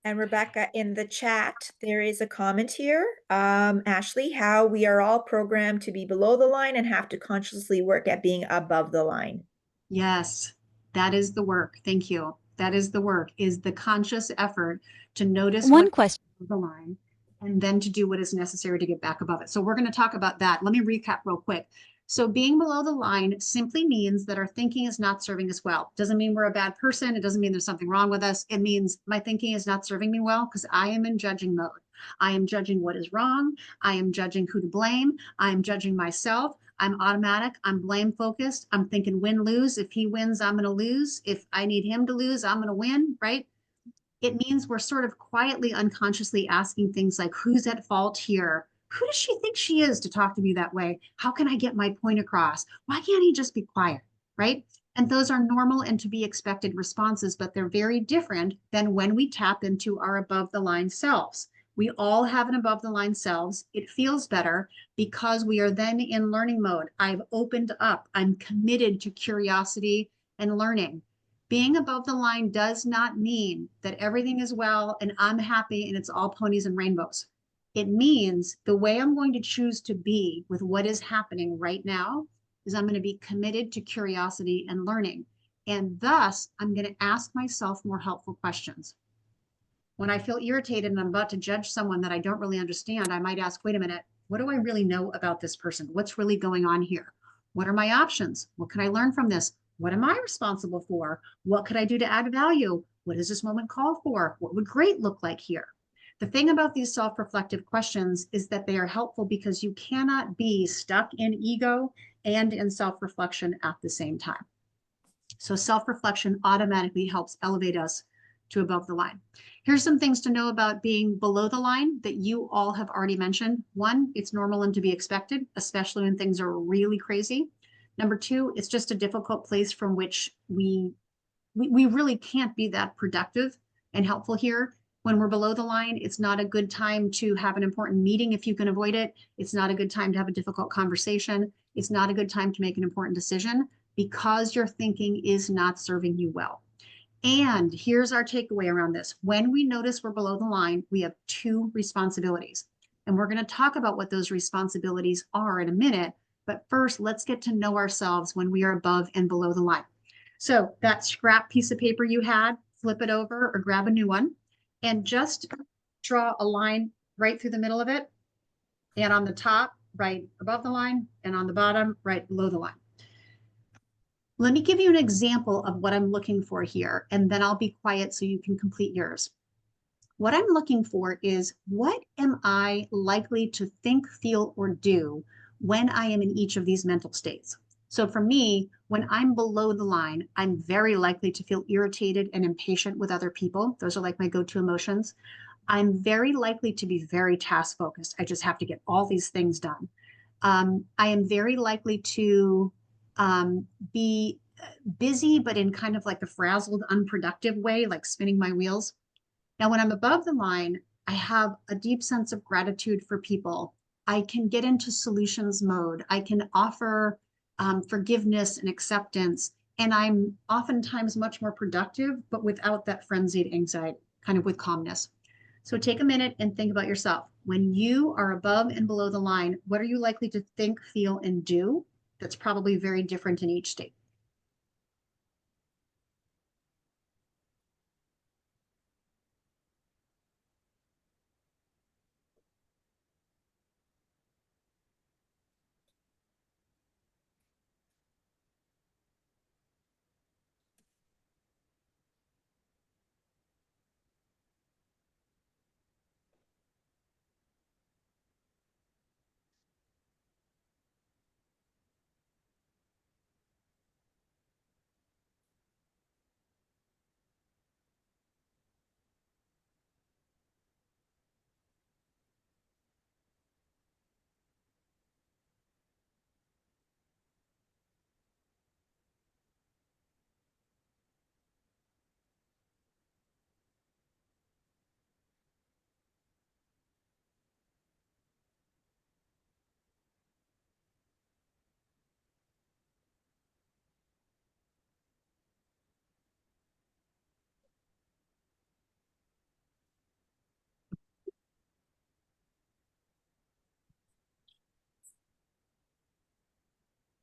And Rebecca, in the chat, there is a comment here. Ashley, how we are all programmed to be below the line and have to consciously work at being above the line. Yes, that is the work. Thank you. That is the work, is the conscious effort to notice one question the line and then to do what is necessary to get back above it. So we're going to talk about that. Let me recap real quick. So being below the line simply means that our thinking is not serving us well. Doesn't mean we're a bad person. It doesn't mean there's something wrong with us. It means my thinking is not serving me well because I am in judging mode. I am judging what is wrong. I am judging who to blame. I am judging myself. I'm automatic. I'm blame focused. I'm thinking win, lose. If he wins, I'm going to lose. If I need him to lose, I'm going to win, right? It means we're sort of quietly, unconsciously asking things like, who's at fault here? Who does she think she is to talk to me that way? How can I get my point across? Why can't he just be quiet, right? And those are normal and to be expected responses, but they're very different than when we tap into our above the line selves. We all have an above the line selves. It feels better because we are then in learning mode. I've opened up. I'm committed to curiosity and learning. Being above the line does not mean that everything is well and I'm happy and it's all ponies and rainbows. It means the way I'm going to choose to be with what is happening right now is I'm going to be committed to curiosity and learning. And thus, I'm going to ask myself more helpful questions. When I feel irritated and I'm about to judge someone that I don't really understand, I might ask, wait a minute, what do I really know about this person? What's really going on here? What are my options? What can I learn from this? What am I responsible for? What could I do to add value? What does this moment call for? What would great look like here? The thing about these self-reflective questions is that they are helpful because you cannot be stuck in ego and in self-reflection at the same time. So self-reflection automatically helps elevate us to above the line. Here's some things to know about being below the line that you all have already mentioned. One, it's normal and to be expected, especially when things are really crazy. Number two, it's just a difficult place from which we really can't be that productive and helpful here. When we're below the line, it's not a good time to have an important meeting if you can avoid it. It's not a good time to have a difficult conversation. It's not a good time to make an important decision because your thinking is not serving you well. And here's our takeaway around this. When we notice we're below the line, we have two responsibilities. And we're going to talk about what those responsibilities are in a minute. But first, let's get to know ourselves when we are above and below the line. So that scrap piece of paper you had, flip it over or grab a new one and just draw a line right through the middle of it. And on the top, right above the line, and on the bottom, right below the line. Let me give you an example of what I'm looking for here, and then I'll be quiet so you can complete yours. What I'm looking for is, what am I likely to think, feel, or do when I am in each of these mental states? So for me, when I'm below the line, I'm very likely to feel irritated and impatient with other people. Those are like my go-to emotions. I'm very likely to be very task focused. I just have to get all these things done. I am very likely to be busy, but in kind of like a frazzled, unproductive way, like spinning my wheels. Now, when I'm above the line, I have a deep sense of gratitude for people. I can get into solutions mode. I can offer forgiveness and acceptance. And I'm oftentimes much more productive, but without that frenzied anxiety, kind of with calmness. So take a minute and think about yourself. When you are above and below the line, what are you likely to think, feel, and do? That's probably very different in each state.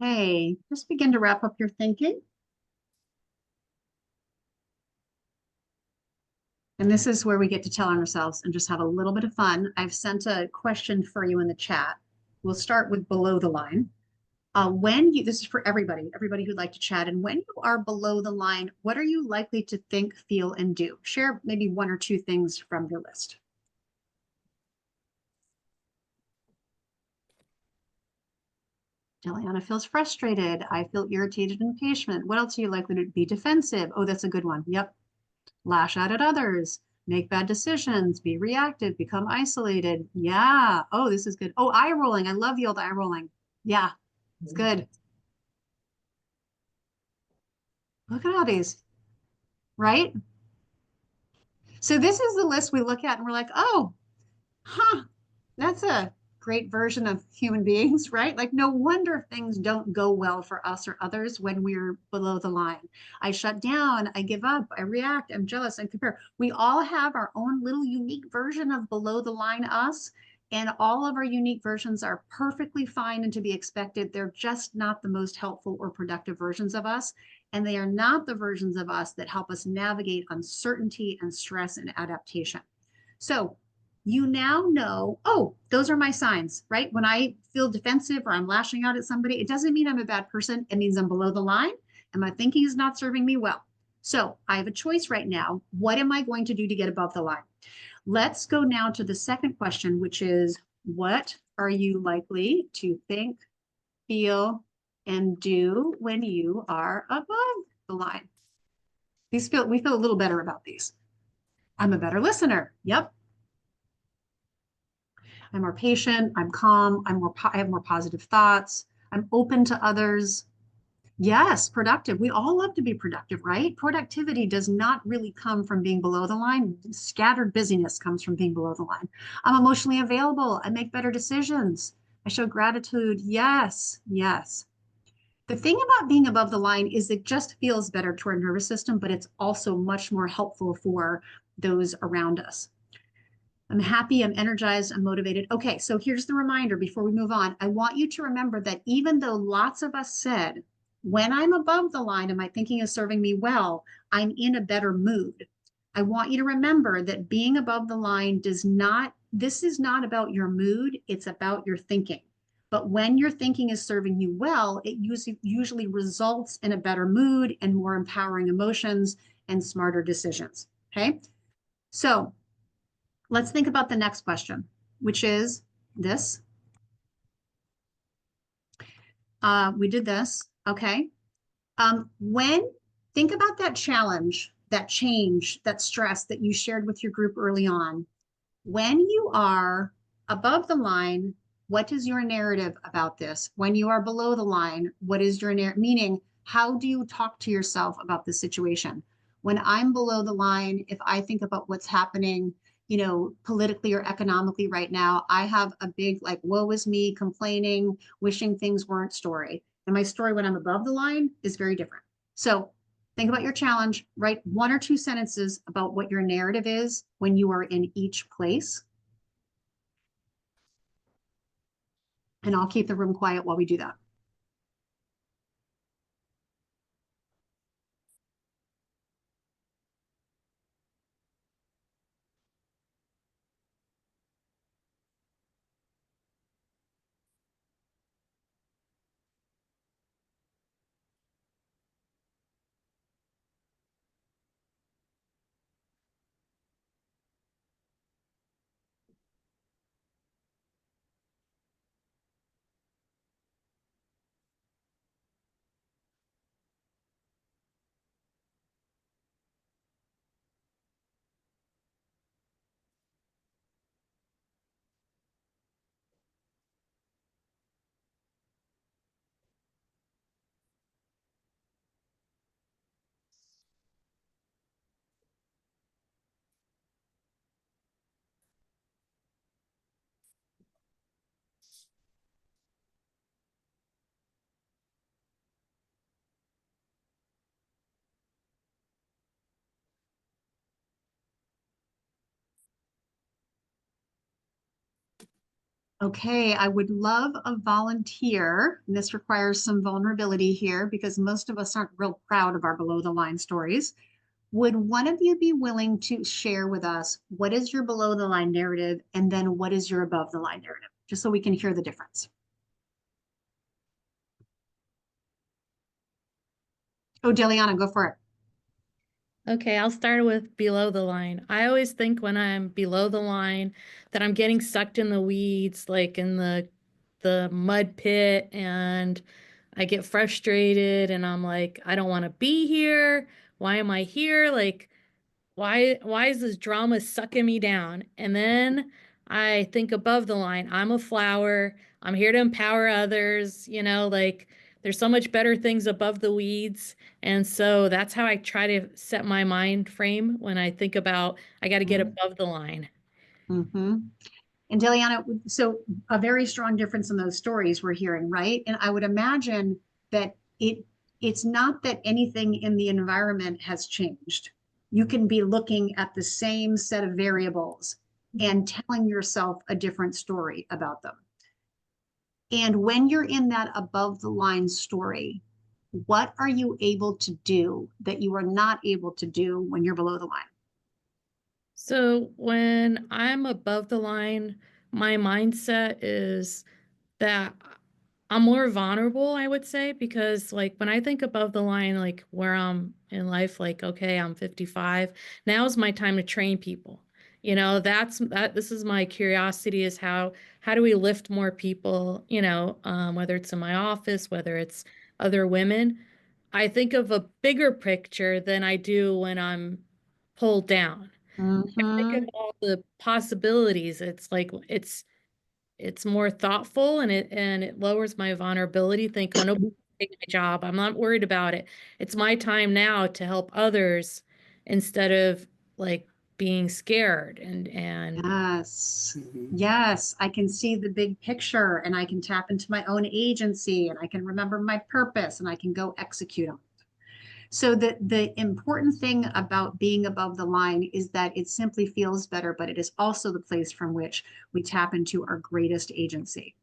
Hey, just begin to wrap up your thinking. And this is where we get to tell on ourselves and just have a little bit of fun. I've sent a question for you in the chat. We'll start with below the line. This is for everybody who'd like to chat. And when you are below the line, what are you likely to think, feel, and do? Share maybe one or two things from your list. Deliana feels frustrated. I feel irritated and impatient. What else are you likely to be? Defensive? Oh, that's a good one. Yep. Lash out at others. Make bad decisions. Be reactive. Become isolated. Yeah. Oh, this is good. Oh, eye rolling. I love the old eye rolling. Yeah, it's good. Look at all these, right? So this is the list we look at and we're like, oh, Huh, that's a great version of human beings, right? Like, no wonder things don't go well for us or others when we're below the line. I shut down, I give up, I react, I'm jealous, I compare. We all have our own little unique version of below the line us, and all of our unique versions are perfectly fine and to be expected. They're just not the most helpful or productive versions of us. And they are not the versions of us that help us navigate uncertainty and stress and adaptation. So you now know, oh, those are my signs, right? When I feel defensive or I'm lashing out at somebody, it doesn't mean I'm a bad person. It means I'm below the line and my thinking is not serving me well. So I have a choice right now. What am I going to do to get above the line? Let's go now to the second question, which is, what are you likely to think, feel, and do when you are above the line? We feel a little better about these. I'm a better listener. Yep. I'm more patient, I'm calm, I have more positive thoughts, I'm open to others. Yes, productive. We all love to be productive, right? Productivity does not really come from being below the line. Scattered busyness comes from being below the line. I'm emotionally available. I make better decisions. I show gratitude. Yes, yes. The thing about being above the line is it just feels better to our nervous system, but it's also much more helpful for those around us. I'm happy, I'm energized, I'm motivated. Okay, so here's the reminder before we move on. I want you to remember that even though lots of us said, when I'm above the line and my thinking is serving me well, I'm in a better mood. I want you to remember that being above the line this is not about your mood, it's about your thinking. But when your thinking is serving you well, it usually results in a better mood and more empowering emotions and smarter decisions. Okay, so let's think about the next question, which is this. We did this, okay. Think about that challenge, that change, that stress that you shared with your group early on. When you are above the line, what is your narrative about this? When you are below the line, what is your narrative? Meaning, how do you talk to yourself about the situation? When I'm below the line, if I think about what's happening, politically or economically right now, I have a big like, woe is me, complaining, wishing things weren't story. And my story when I'm above the line is very different. So think about your challenge, write 1 or 2 sentences about what your narrative is when you are in each place. And I'll keep the room quiet while we do that. Okay, I would love a volunteer. And this requires some vulnerability here because most of us aren't real proud of our below the line stories. Would one of you be willing to share with us what is your below the line narrative and then what is your above the line narrative, just so we can hear the difference? Oh, Deliana, go for it. Okay, I'll start with below the line. I always think when I'm below the line that I'm getting sucked in the weeds, like in the mud pit, and I get frustrated and I'm like, I don't want to be here. Why am I here? Like, why is this drama sucking me down? And then I think above the line, I'm a flower. I'm here to empower others, like there's so much better things above the weeds. And so that's how I try to set my mind frame when I think about I got to get above the line. Mm-hmm. And Deliana, so a very strong difference in those stories we're hearing, right? And I would imagine that it's not that anything in the environment has changed. You can be looking at the same set of variables and telling yourself a different story about them. And when you're in that above the line story, what are you able to do that you are not able to do when you're below the line? So when I'm above the line, my mindset is that I'm more vulnerable, I would say, because like when I think above the line, like where I'm in life, like, okay, I'm 55, now's my time to train people. You know, this is my curiosity is how do we lift more people, you know, whether it's in my office, whether it's other women. I think of a bigger picture than I do when I'm pulled down. I think of all the possibilities. It's like it's more thoughtful and it lowers my vulnerability. Think, oh, nobody's taking my job. I'm not worried about it. It's my time now to help others instead of like being scared and Yes. Yes, I can see the big picture and I can tap into my own agency and I can remember my purpose and I can go execute them. So the important thing about being above the line is that it simply feels better, but it is also the place from which we tap into our greatest agency.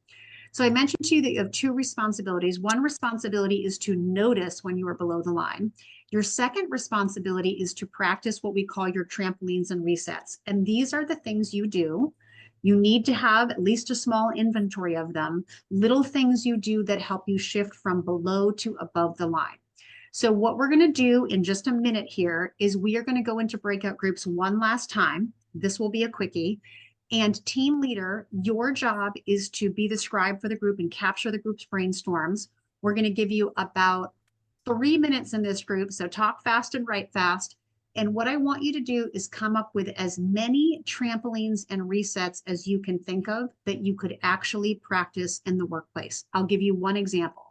So I mentioned to you that you have two responsibilities. One responsibility is to notice when you are below the line. Your second responsibility is to practice what we call your trampolines and resets. And these are the things you do. You need to have at least a small inventory of them, little things you do that help you shift from below to above the line. So what we're going to do in just a minute here is we are going to go into breakout groups one last time. This will be a quickie. And team leader, your job is to be the scribe for the group and capture the group's brainstorms. We're going to give you about 3 minutes in this group. So talk fast and write fast. And what I want you to do is come up with as many trampolines and resets as you can think of that you could actually practice in the workplace. I'll give you one example.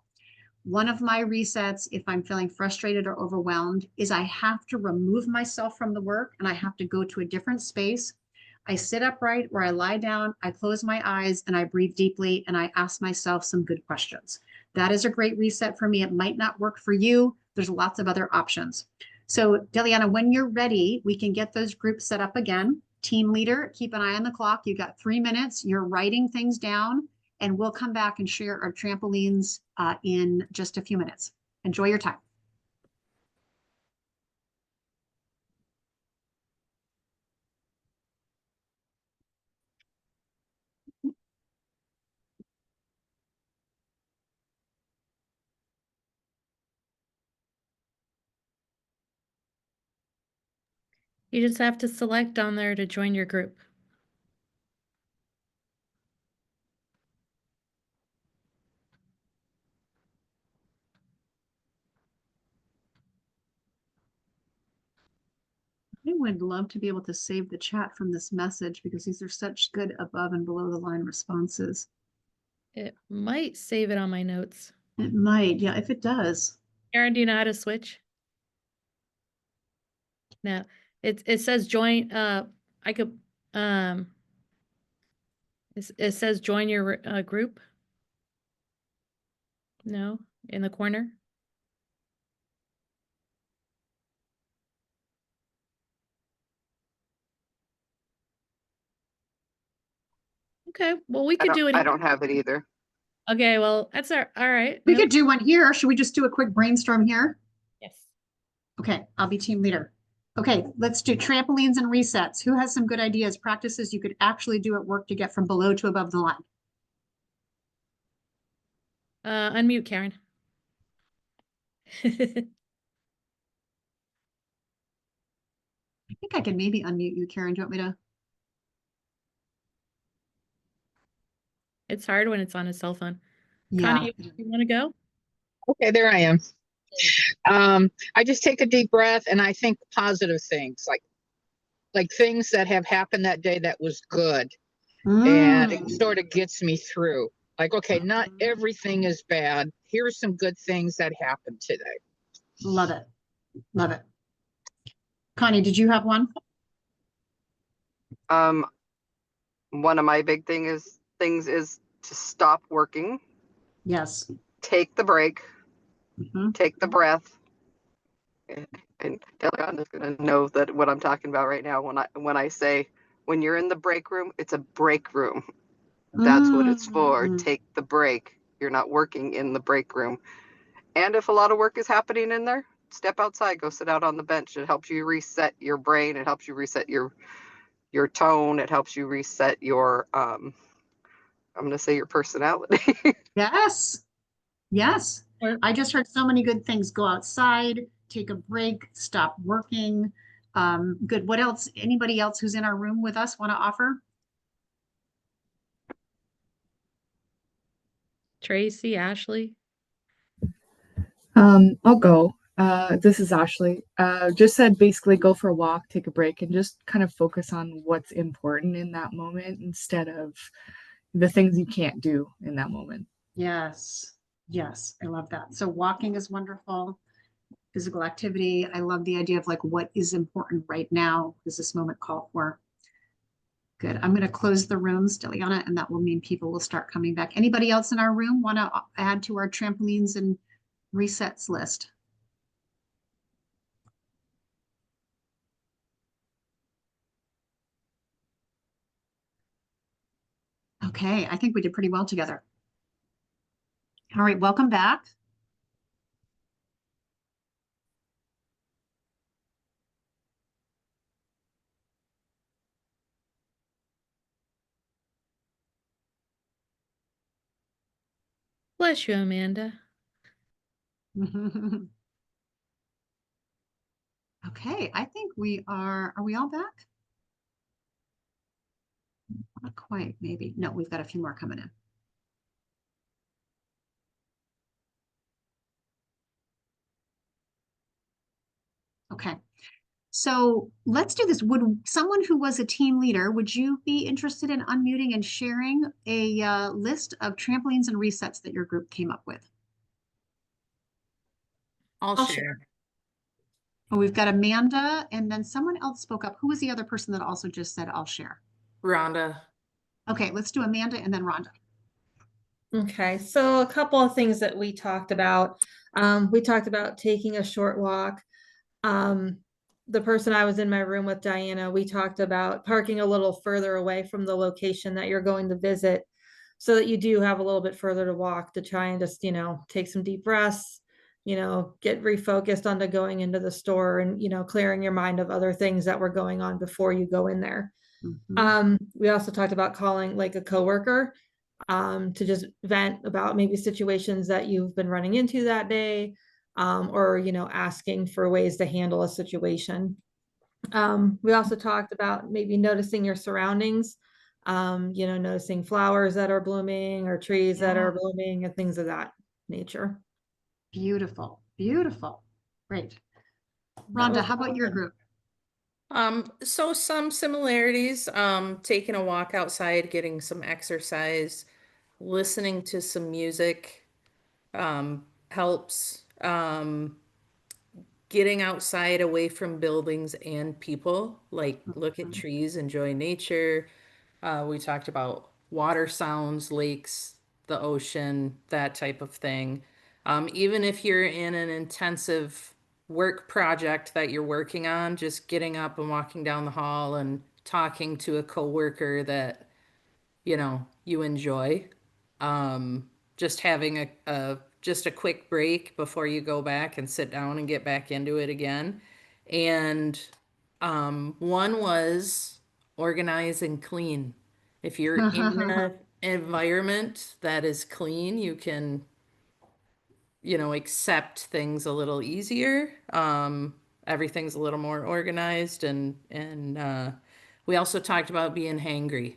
One of my resets, if I'm feeling frustrated or overwhelmed, is I have to remove myself from the work and I have to go to a different space. I sit upright or I lie down, I close my eyes and I breathe deeply and I ask myself some good questions. That is a great reset for me. It might not work for you. There's lots of other options. So Deliana, when you're ready, we can get those groups set up again. Team leader, keep an eye on the clock. You got 3 minutes. You're writing things down. And we'll come back and share our trampolines in just a few minutes. Enjoy your time. you just have to select on there to join your group. I would love to be able to save the chat from this message because these are such good above and below the line responses. It might save it on my notes. It might, yeah, if it does. Karen, do you know how to switch? No, it says join, I could, it says join your group. No, in the corner. Okay, well, we could do it. I don't have it either. Okay, well, that's all right. We could do one here. Should we just do a quick brainstorm here? Yes. Okay, I'll be team leader. Okay, let's do trampolines and resets. Who has some good ideas, practices you could actually do at work to get from below to above the line? Unmute Karen. I think I can maybe unmute you, Karen. Do you want me to? It's hard when it's on a cell phone. Yeah. Connie, you want to go? Okay, there I am. I just take a deep breath and I think positive things like things that have happened that day that was good. And it sort of gets me through. Like, okay, not everything is bad. Here are some good things that happened today. Love it. Love it. Connie, did you have one? one of my big things is to stop working, Yes. take the break, Mhm. take the breath. And Deliana's gonna know that what I'm talking about right now when I say when you're in the break room, it's a break room. That's what it's for. Mm. Take the break. You're not working in the break room. And if a lot of work is happening in there, step outside, go sit out on the bench. It helps you reset your brain. It helps you reset your tone. It helps you reset your I'm gonna say your personality. Yes. Yes. I just heard so many good things. Go outside, take a break, stop working. Good. What else? Anybody else who's in our room with us want to offer? Tracy, Ashley. I'll go. This is Ashley. Just said basically go for a walk, take a break, and just kind of focus on what's important in that moment instead of the things you can't do in that moment. Yes. Yes. I love that. So walking is wonderful. Physical activity. I love the idea of like what is important right now. Does this moment call for? Good. I'm going to close the room, Steliana, and that will mean people will start coming back. Anybody else in our room want to add to our trampolines and resets list? Okay, I think we did pretty well together. All right, welcome back. Bless you, Amanda. Okay, I think we are we all back? Not quite, maybe. No, we've got a few more coming in. Okay, so let's do this. Would someone who was a team leader, would you be interested in unmuting and sharing a list of trampolines and resets that your group came up with? I'll share. Oh, we've got Amanda, and then someone else spoke up. Who was the other person that also just said, I'll share? Rhonda. Okay, let's do Amanda and then Rhonda. Okay, so a couple of things that we talked about. We talked about taking a short walk. The person I was in my room with, Diana, we talked about parking a little further away from the location that you're going to visit so that you do have a little bit further to walk to try and just, take some deep breaths, get refocused onto going into the store and, clearing your mind of other things that were going on before you go in there. We also talked about calling like a coworker to just vent about maybe situations that you've been running into that day, or asking for ways to handle a situation. We also talked about maybe noticing your surroundings, noticing flowers that are blooming or trees that are blooming and things of that nature. Beautiful, beautiful. Great. Rhonda, how about your group? So some similarities, taking a walk outside, getting some exercise, listening to some music, helps. Getting outside away from buildings and people, like look at trees, enjoy nature. We talked about water sounds, lakes, the ocean, that type of thing. Even if you're in an intensive work project that you're working on, just getting up and walking down the hall and talking to a coworker that, you enjoy. Just having just a quick break before you go back and sit down and get back into it again. And one was organize and clean. If you're in an environment that is clean, you can, accept things a little easier. Everything's a little more organized, and we also talked about being hangry.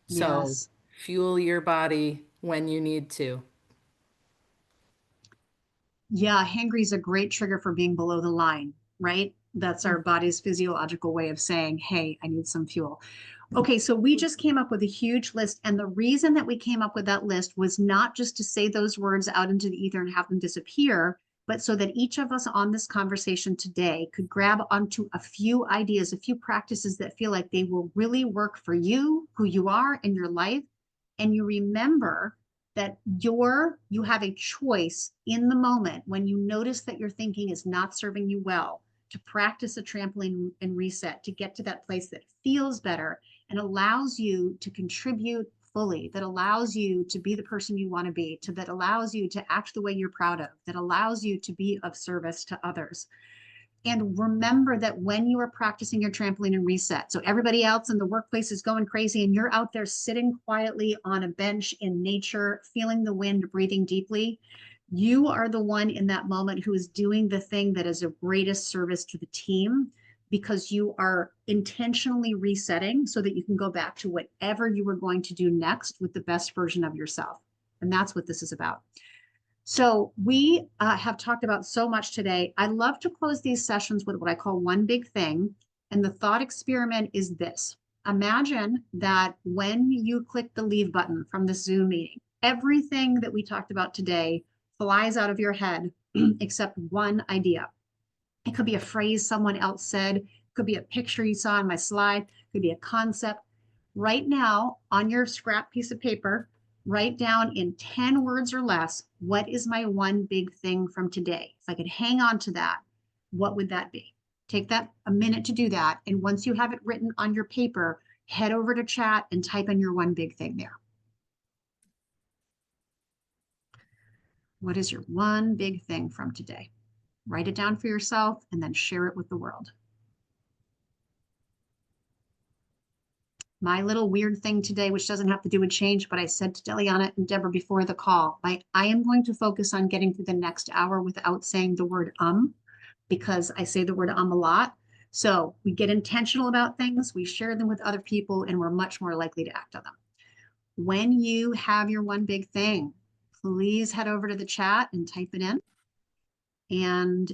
So Yes. fuel your body when you need to. Yeah, hangry is a great trigger for being below the line, right? That's our body's physiological way of saying, hey, I need some fuel. Okay, so we just came up with a huge list. And the reason that we came up with that list was not just to say those words out into the ether and have them disappear. but so that each of us on this conversation today could grab onto a few ideas, a few practices that feel like they will really work for you, who you are in your life. And you remember that you have a choice in the moment when you notice that your thinking is not serving you well, to practice a trampoline and reset, to get to that place that feels better and allows you to contribute fully, that allows you to be the person you want to be, that allows you to act the way you're proud of, that allows you to be of service to others. And remember that when you are practicing your trampoline and reset, so everybody else in the workplace is going crazy and you're out there sitting quietly on a bench in nature, feeling the wind, breathing deeply, you are the one in that moment who is doing the thing that is of greatest service to the team, because you are intentionally resetting so that you can go back to whatever you were going to do next with the best version of yourself. And that's what this is about. So we have talked about so much today. I love to close these sessions with what I call one big thing. And the thought experiment is this. Imagine that when you click the leave button from this Zoom meeting, everything that we talked about today flies out of your head except one idea. It could be a phrase someone else said, it could be a picture you saw on my slide, it could be a concept. Right now, on your scrap piece of paper, write down in 10 words or less, what is my one big thing from today? If I could hang on to that, what would that be? Take that a minute to do that. And once you have it written on your paper, head over to chat and type in your one big thing there. What is your one big thing from today? Write it down for yourself and then share it with the world. My little weird thing today, which doesn't have to do with change, but I said to Deliana and Deborah before the call, I am going to focus on getting through the next hour without saying the word because I say the word a lot. So we get intentional about things, we share them with other people, and we're much more likely to act on them. When you have your one big thing, please head over to the chat and type it in. And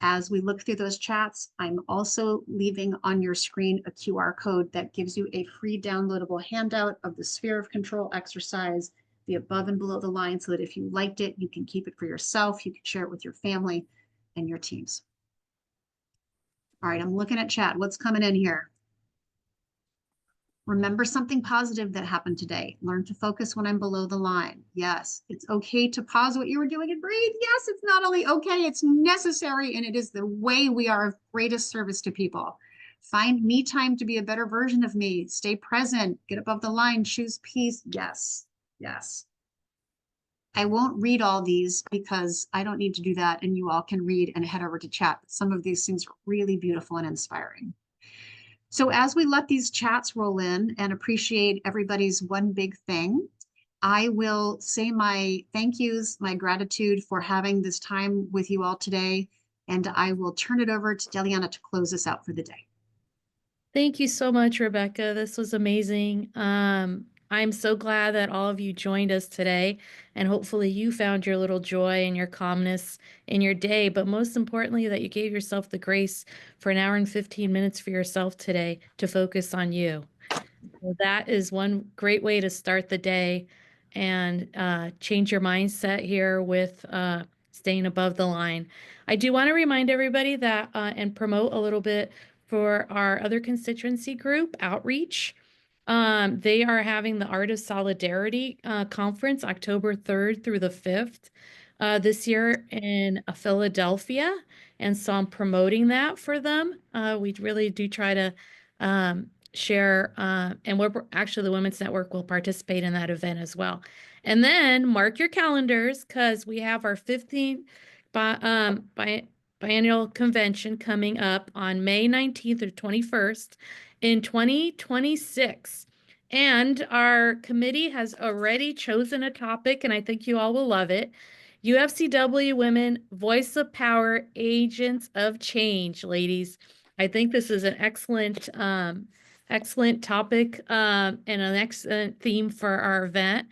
as we look through those chats, I'm also leaving on your screen a QR code that gives you a free downloadable handout of the sphere of control exercise, the above and below the line, so that if you liked it, you can keep it for yourself, you can share it with your family and your teams. All right, I'm looking at chat. What's coming in here? Remember something positive that happened today. Learn to focus when I'm below the line. Yes, it's okay to pause what you were doing and breathe. Yes, it's not only okay, it's necessary, and it is the way we are of greatest service to people. Find me time to be a better version of me. Stay present, get above the line, choose peace. Yes, yes. I won't read all these because I don't need to do that, and you all can read and head over to chat. Some of these things are really beautiful and inspiring. So as we let these chats roll in and appreciate everybody's one big thing, I will say my thank yous, my gratitude for having this time with you all today, and I will turn it over to Deliana to close us out for the day. Thank you so much, Rebecca. This was amazing. I'm so glad that all of you joined us today, and hopefully you found your little joy and your calmness in your day, but most importantly, that you gave yourself the grace for an hour and 15 minutes for yourself today to focus on you. So that is one great way to start the day and change your mindset here with staying above the line. I do want to remind everybody that and promote a little bit for our other constituency group, Outreach. They are having the Art of Solidarity conference October 3rd through the 5th this year in Philadelphia. And so I'm promoting that for them. We really do try to share, and we're actually the Women's Network will participate in that event as well. And then mark your calendars because we have our 15th biennial convention coming up on May 19th or 21st in 2026. And our committee has already chosen a topic, and I think you all will love it. UFCW Women, Voice of Power, Agents of Change, ladies. I think this is an excellent topic and an excellent theme for our event.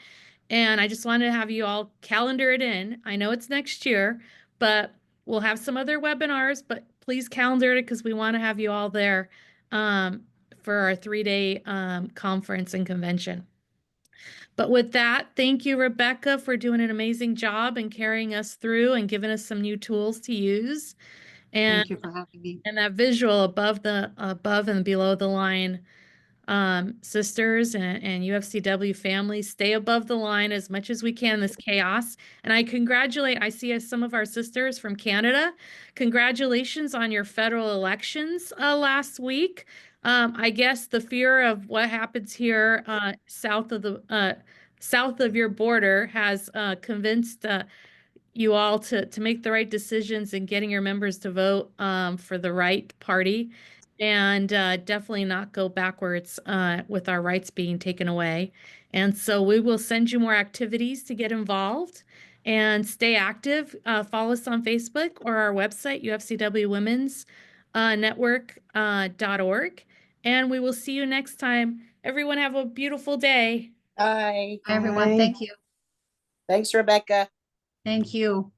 And I just wanted to have you all calendar it in. I know it's next year, but we'll have some other webinars, but please calendar it because we want to have you all there for our 3-day conference and convention. But with that, thank you, Rebecca, for doing an amazing job and carrying us through and giving us some new tools to use. And, Thank you for having me. and that visual above and below the line, sisters and UFCW families, stay above the line as much as we can in this chaos. And I see some of our sisters from Canada. Congratulations on your federal elections last week. I guess the fear of what happens here south of your border has convinced you all to make the right decisions and getting your members to vote for the right party, and definitely not go backwards with our rights being taken away. And so we will send you more activities to get involved and stay active. Follow us on Facebook or our website, ufcwwomen's.network.org. And we will see you next time. Everyone have a beautiful day. Bye. Hi, everyone. Thank you. Thanks, Rebecca. Thank you.